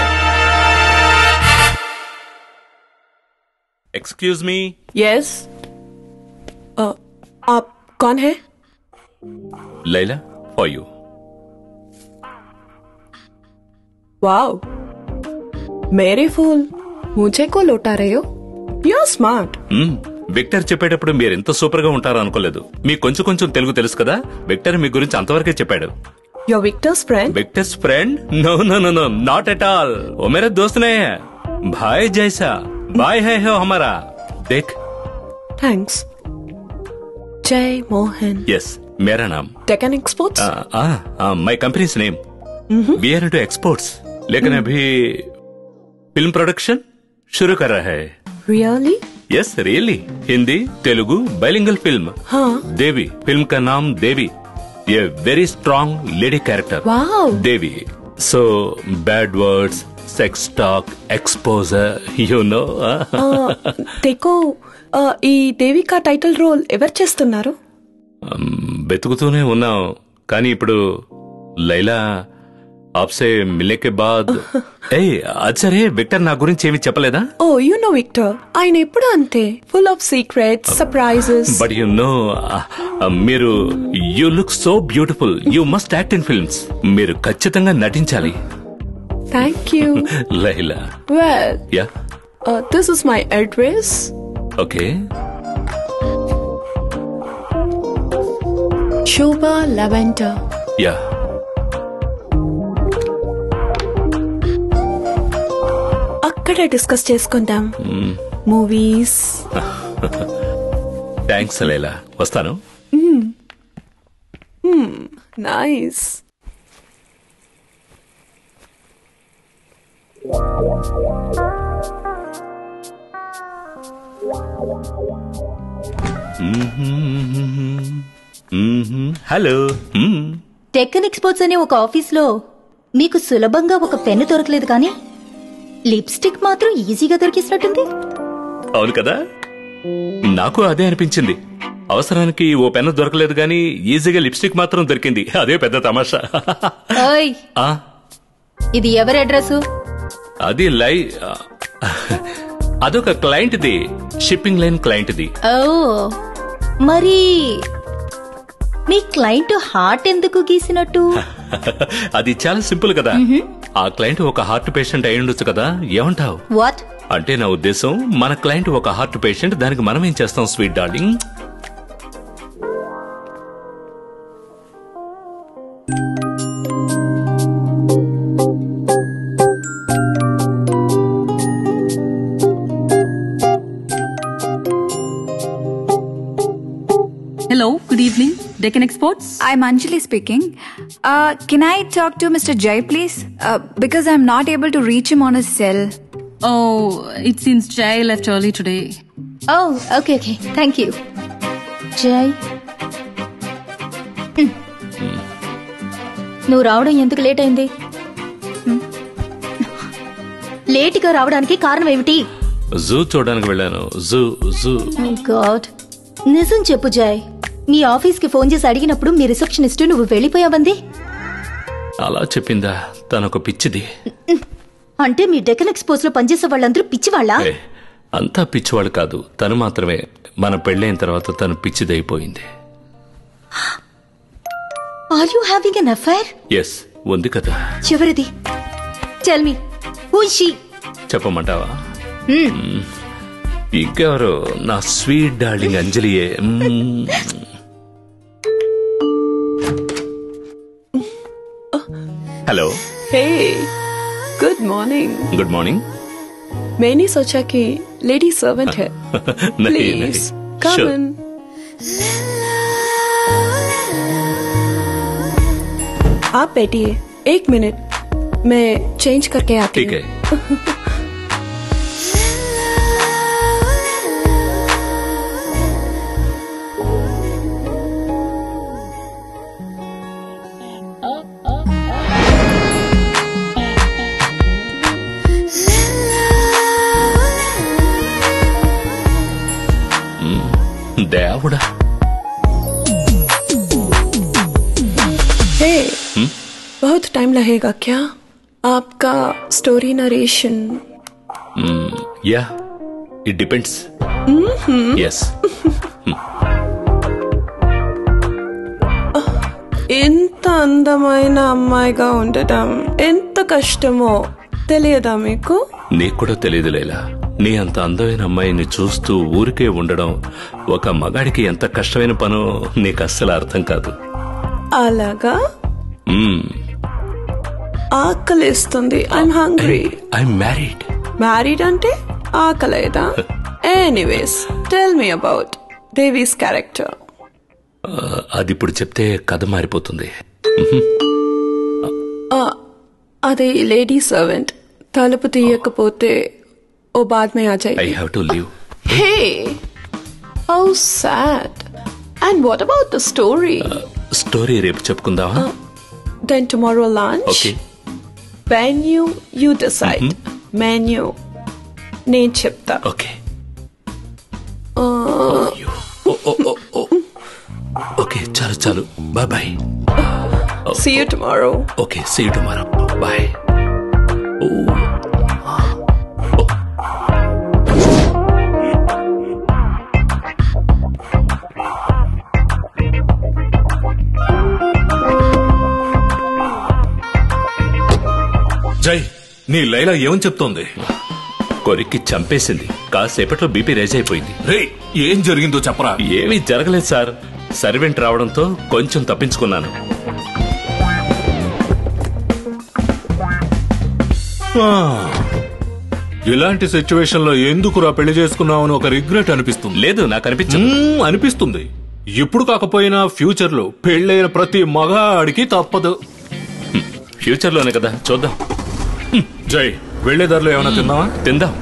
Excuse me. यस. आप कौन है? Laila, for you. वाओ, मेरे फूल मुझे को लौटा रहे हो. You are smart. విక్టర్ చెప్పేటప్పుడు మీరు ఎంత సూపర్ గా ఉంటారో అనుకోలేదు. మీకు కొంచెం కొంచెం తెలుగు తెలుసు కదా. విక్టర్ మీ గురించి అంతవరకే చెప్పాడు. You're Victor's friend? Victor's friend? No, no, no, no, not at all. वो मेरा दोस्त नहीं है, भाई जैसा. भाई है हमारा. देख. Thanks. जय मोहन. Yes, मेरा नाम. Deccan Exports? My company's name. We are into exports. लेकिन अभी फिल्म प्रोडक्शन शुरू कर रहा है. Really? Yes, really. Hindi, Telugu, bilingual film. हाँ. देवी. फिल्म का नाम देवी. A very strong lady character. Wow. Devi. So bad words, sex talk, exposure, you know. देखो, ఈ దేవికా టైటిల్ రోల్ ఎవరు చేస్తున్నారు? వెతుకుతూనే ఉన్నాం, కానీ ఇప్పుడు లైలా आपसे मिलने के बाद అచ్చరే విక్టర్ నా గురించి ఏమి చెప్పలేదా? ఓ యు నో విక్టర్, ఆయన ఎప్పుడు అంతే, full of secrets, surprises. But you know, మీరు you look so beautiful. You must act in films. మీరు ఖచ్చితంగా నటించాలి. Thank you Laila. Well, ya, this is my address. Okay. Sobha Lavender. Ya. అక్కడే డిస్కస్ చేసుకుందాం. Movies. Thanks Laila, వస్తాను. నైస్. హలో. టెక్కన్ ఎక్స్పోర్ట్స్ అనే ఒక ఆఫీస్లో మీకు సులభంగా ఒక పెన్ను దొరకలేదు కానీ లిప్స్టిక్ మాత్రం ఈజీగా దొరికేసినట్టుంది. అవును కదా, నాకు అదే అనిపించింది. అవసరానికి ఓ పెన్ను దొరకలేదు గానీ ఈజీగా లిప్స్టిక్ మాత్రం దొరికింది. అదే పెద్ద తమాషా. ఓయ్, ఆ, ఇది ఎవరి అడ్రస్? అది అదొక క్లయింట్ది, షిప్పింగ్ లైన్ క్లయింట్ది. ఓ, మరి మీ క్లయింట్ హార్ట్ ఎందుకు గీసినట్టు? అది చాలా సింపుల్ కదా. ఆ క్లయింట్ ఒక హార్ట్ పేషెంట్ అయి ఉండొచ్చు కదా, ఏమంటావు? వాట్ అంటే నా ఉద్దేశం, మన క్లయింట్ ఒక హార్ట్ పేషెంట్, దానికి మనం ఏం చేస్తాం sweet darling? Hello, good evening. Deccan Exports. I'm Anjali speaking. Can I talk to Mr. Jai, please? Because I'm not able to reach him on his cell. Oh, it seems Jai left early today. Oh, okay. Thank you. Jai. నువ్వు రావడం ఎందుకు late అయింది? లేటుగా రావడానికి కారణం ఏమిటి? Zoo చూడడానికి వెళ్ళాను. జూ. గాడ్, నిజం చెప్పు జై. మీ ఆఫీస్కి ఫోన్ చేసి అడిగినప్పుడు మీ రిసెప్షనిస్ట్ నువ్వు వెళ్ళిపోయావంది. అలా చెప్పిందా? తనొక పిచ్చిది. అంటే మీ డెక్కన్ ఎక్స్పోర్ట్స్ లో పనిచేసే వాళ్ళందరూ పిచ్చివాళ్ళా? అంతా పిచ్చివాళ్ళు కాదు, తను మాత్రమే. మన పెళ్ళైన తర్వాత తను పిచ్చిదైపోయింది. Are you having an affair? Yes, ఉంది కదా. ఎవరిది? Tell me, who is she? చెప్పమంటావా? ఇంకెవరు, నా స్వీట్ డార్లింగ్ అంజలియే. Hello. Hey, good morning. Good morning. मैंने सोचा कि लेडी सर्वेंट है। Please come in. आप बैठिए, 1 मिनट, मैं चेंज करके आती हूँ। ठीक है। దేవుడా, हे, बहुत टाइम लगेगा क्या आपका स्टोरी नरेशन? या, इट डिपेंड्स। यस। ఎంత అందమైన అమ్మాయిగా ఉండటం ఎంత కష్టమో తెలియదా మీకు? నీకు కూడా తెలియదు లైలా. నీ అంత అందమైన అమ్మాయిని చూస్తూ ఊరికే ఉండడం ఒక మగాడికి ఎంత కష్టమైన పనో నీకు అస్సలు అర్థం కాదు. అలాగా? ఆకలిస్తుంది. I'm hungry. I'm married. Married అంటే ఆకలేదా? Anyways, tell me about Devi's character. అది ఇప్పుడు చెప్తే కథ మారిపోతుంది. అది లేడీ సర్వెంట్. తలుపు తీయకపోతే ఓ బాద్ మే ఆ జాయేగి. I have to leave. Hey, how sad. And what about the story? Story రేపు చెప్పుకుందామా? Then tomorrow lunch. Okay. Venue you decide. Menu నేను చెప్తా. ఓకే. ఓకే, చాలు. Bye bye. See you tomorrow. Okay, see you tomorrow. Bye. జై, నీ లైలా ఏమని చెప్తోంది? కొరికి చంపేసింది. కాసేపట్లో బీపీ రేజ్ అయిపోయింది. రే, ఏం జరిగిందో చెప్పరా? ఏమీ జరగలేదు సార్. సర్వెంట్ రావడంతో కొంచెం తప్పించుకున్నాను. ఇలాంటి సిచ్యువేషన్ లో ఎందుకురా పెళ్లి చేసుకున్నావు అని ఒక రిగ్రెట్ అనిపిస్తుంది. లేదు, నాకు అనిపిస్తుంది. ఇప్పుడు కాకపోయినా ఫ్యూచర్ లో పెళ్ళైన ప్రతి మగాడికి తప్పదు. ఫ్యూచర్ లోనే కదా, చూద్దాం. జై, వెళ్లేదారిలో ఏమైనా తిందామా? తిందాం.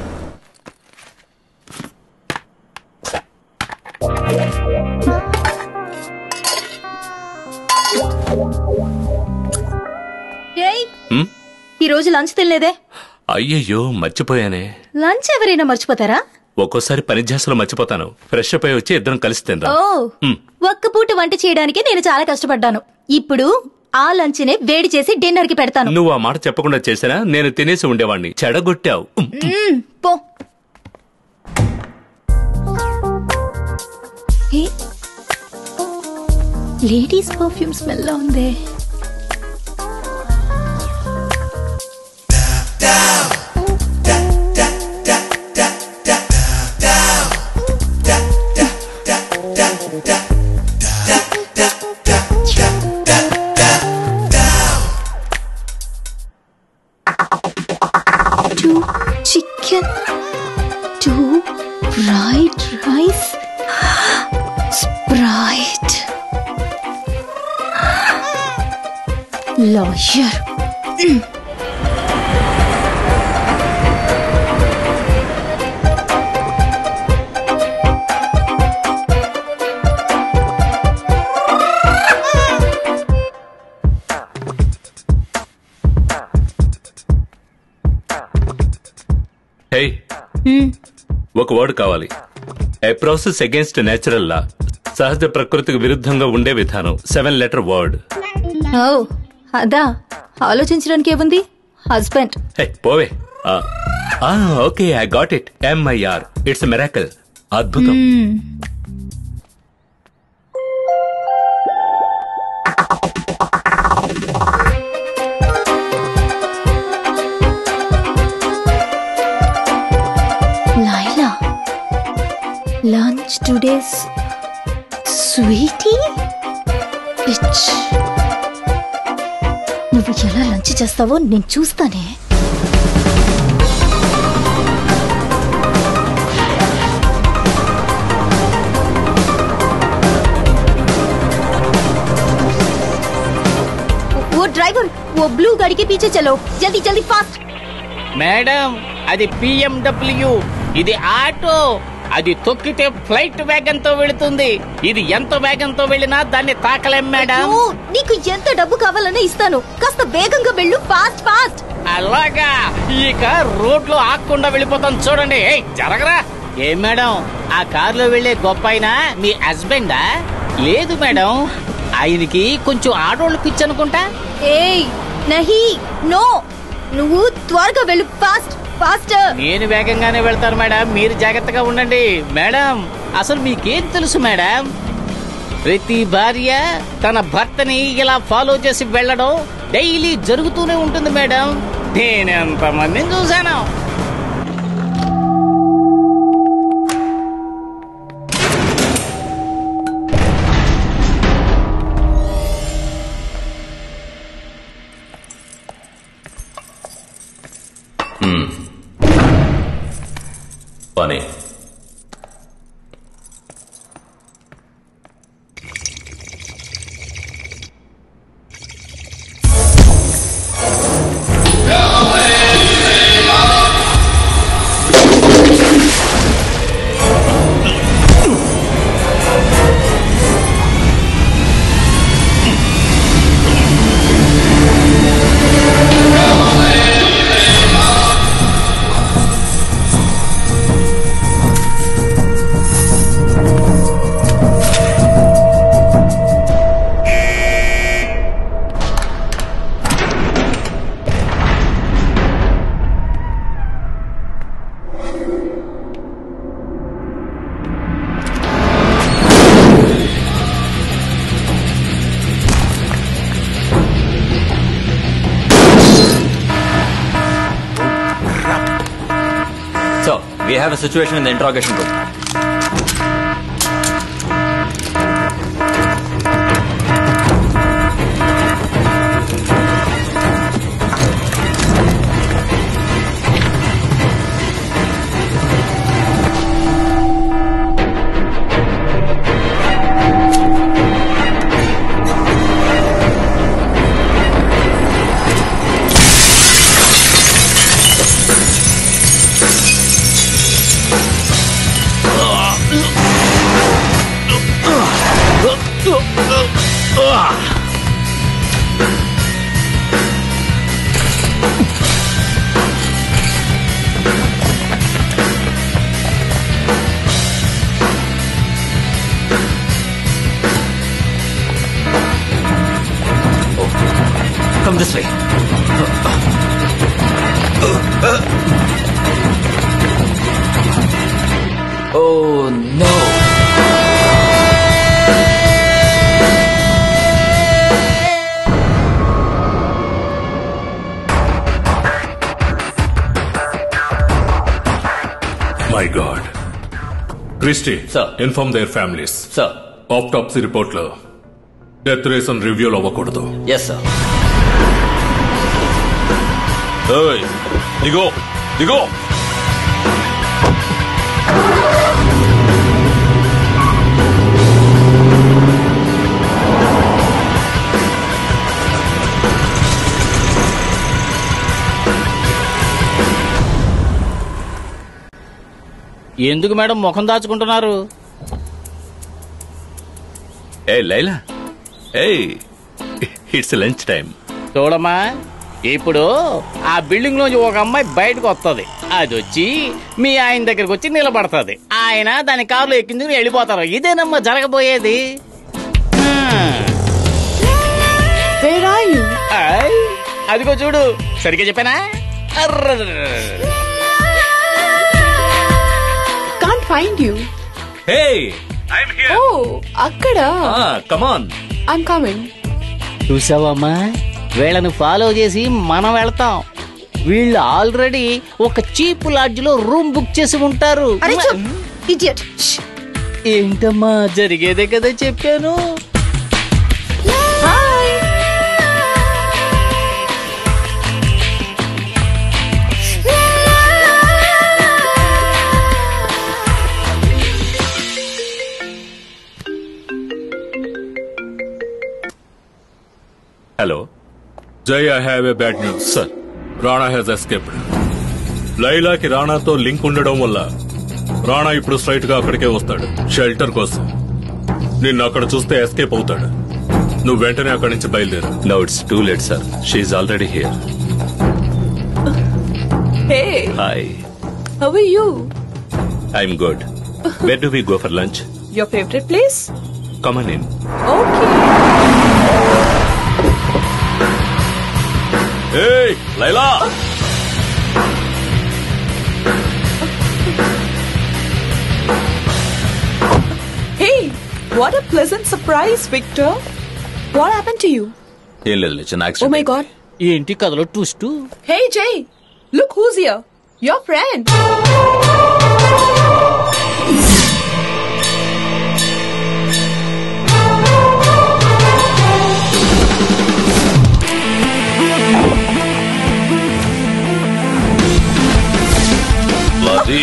రోజు లంచ్ తినలేదే? అయ్యయ్యో మర్చిపోయానే. లంచ్ ఎవరైనా మర్చిపోతారా? ఒక్కోసారి పనిధ్యాసలో మర్చిపోతాను. ఫ్రెష్ అప్ అయి వచ్చి ఇద్దరం కలిసి తిందాం. ఓ, ఒక్క పూట వంట చేయడానికి నేను చాలా కష్టపడ్డాను. ఇప్పుడు ఆ లంచ్ నే వేడి చేసి డిన్నర్ కి పెడతాను. నువ్వు ఆ మాట చెప్పకుండా చేసినా నేను తినేసి ఉండేవాణ్ణి. చెడగొట్టావు. పో. లేడీస్ పర్ఫ్యూమ్ స్మెల్ లా ఉందే. Chicken, 2 fried rice, Sprite, lawyer. ఒక వర్డ్ కావాలి. ఏ ప్రాసెస్ అగేన్స్ట్ నేచురల్ లా, సహజ ప్రకృతికి విరుద్ధంగా ఉండే విధానం. 7 letter వర్డ్. ఓ, అదా ఆలోచించడానికి ఏముంది? హస్బెండ్. పోవే. Okay, I got it. MIR. It's miracle. అద్భుతం. Lunch today's sweetie? Bitch. నువ్వు ఎలా లంచ్ చేస్తావో నేను చూస్తానే. वो ड्राइवर, वो ब्लू गाड़ी के पीछे चलो. जल्दी जल्दी फास्ट. మేడం, అది BMW, ఇది ఆటో. అది తొక్కితే ఫ్లైట్ వేగంతో వెళుతుంది. ఇది ఎంత వేగంతో వెళ్ళినా దాన్ని తాకలేం మేడం. నీకు ఎంత డబ్బు కావాలన్నా ఇస్తాను. కాస్త వేగంగా వెళ్ళు. Fast fast. అలాగా? ఇక రోడ్ లో ఆగకుండా వెళ్ళిపోతాను చూడండి. జరగరా. ఏం మేడం, ఆ కారులో వెళ్లే గొప్ప ఆయన మీ హస్బెండా? లేదు మేడం, ఆయనకి కొంచెం ఆడోళ్ళు పిచ్చి అనుకుంటా. ఏయ్ నహీ, నో, నువ్వు త్వరగా వెళ్ళు. Fast fast. నేను వేగంగానే వెళ్తాను మేడం, మీరు జాగ్రత్తగా ఉండండి. మేడం, అసలు మీకేం తెలుసు మేడం? ప్రతి భార్య తన భర్తని ఇలా ఫాలో చేసి వెళ్ళడం డైలీ జరుగుతూనే ఉంటుంది మేడం. నేను ఎంతమందిని చూశాను. పని We have a situation in the interrogation room. This way. Oh no. My God. Christy, sir. Inform their families. Sir. Autopsy report lo death reason review lo avvakudadu. Yes, sir. Hey, digo. ఎందుకు madam ముఖం దాచుకుంటున్నారు? ఏ Laila, it's lunch time. చూడమ్మా, ఇప్పుడు ఆ building లోంచి ఒక అమ్మాయి బయటకు వస్తుంది. అది వచ్చి మీ ఆయన దగ్గరకు వచ్చి నిలబడుతుంది. ఆయన దాని కారులో ఎక్కించుకుని వెళ్ళిపోతారు. ఇదేనమ్మా జరగబోయేది. అదిగో చూడు, సరిగ్గా చెప్పానా? Can't find you. Hey, I'm here. Oh, akkada. Come on. I'm coming. చూసావమ్మా, వీళ్ళని ఫాలో చేసి మనం వెళ్తాం. వీళ్ళు ఆల్రెడీ ఒక చీప్ లాడ్జ్ లో రూమ్ బుక్ చేసి ఉంటారు. ఏంటమ్మా, జరిగేదే కదా చెప్పాను. Hello. Jay, I have a bad news. Sir. Rana has escaped. లైలాకి రాణాతో లింక్ ఉండడం వల్ల రాణా ఇప్పుడు స్ట్రైట్ గా అక్కడికే వస్తాడు, షెల్టర్ కోసం. నిన్ను అక్కడ చూస్తే ఎస్కేప్ అవుతాడు. నువ్వు వెంటనే అక్కడి నుంచి బయలుదేరు. Now it's too late, sir. She's already here. Hey. Hi. How are you? I'm good. Where do we go for lunch? Your favorite place? Come on in. Okay. Hey, Laila! Hey, what a pleasant surprise, Victor. What happened to you? ఏం లేదు, చిన్న Oh accident. my God. ఏంటి కథలో twist? Hey, Jay. Look who's here. Your friend. Bloody.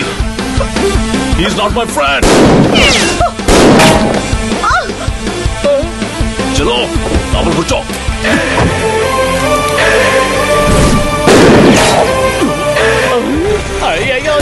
He's not my friend. చలో, లోపల కూర్చో. అయ్యయ్యో,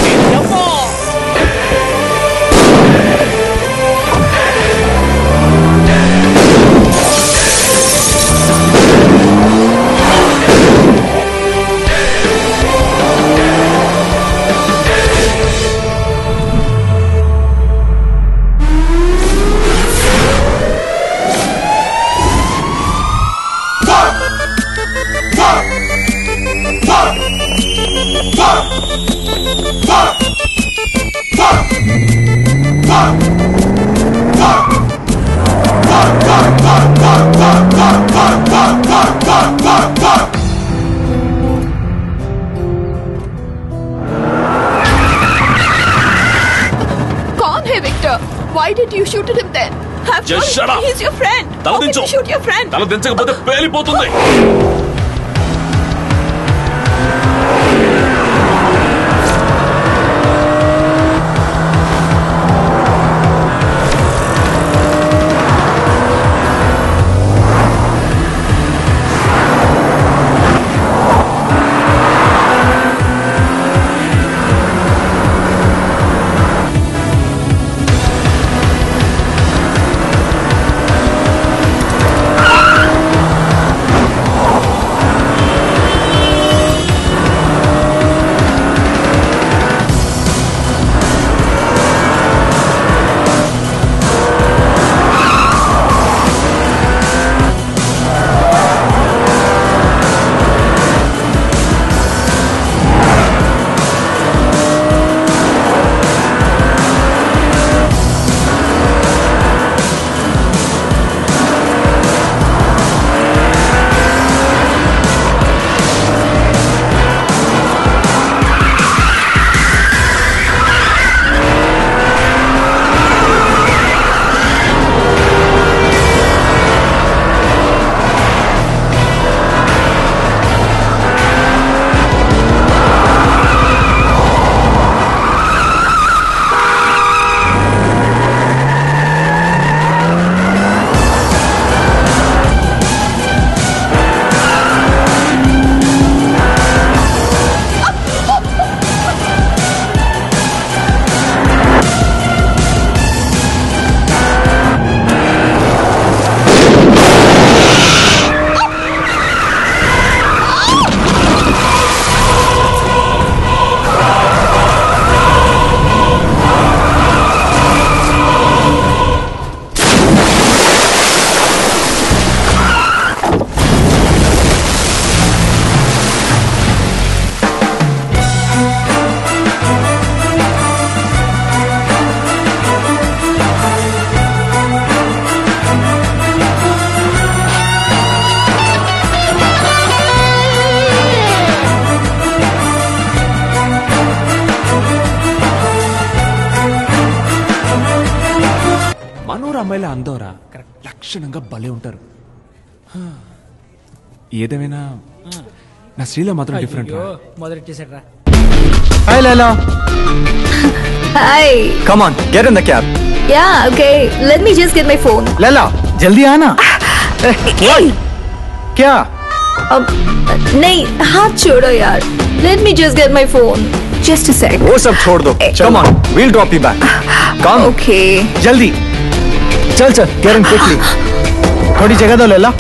Kौन है Victor? Why did you shoot at him then? I'm Just sorry. shut up. He's your friend. తల How can దించు. you shoot your friend? తల దించకపోతే పేలిపోతుంది. మనూరు అమ్మాయిల అందోరా లక్షణంగా భలే ఉంటారు. ఏదేమైనా నా శ్రీలో మాత్రం different. మొదలెట్టేసాడ్రా. Hi Laila. Hi. Come on, get in the cab. Yeah, okay. Let me just get my phone. Laila, जल्दी आना. What? क्या? नहीं, हाथ छोड़ो यार. Let me just get my phone. Just a sec. वो सब छोड़ दो. Come on, we'll drop you back. Come. Okay. जल्दी. चल चल, get in quickly. थोड़ी जगह दो लैला.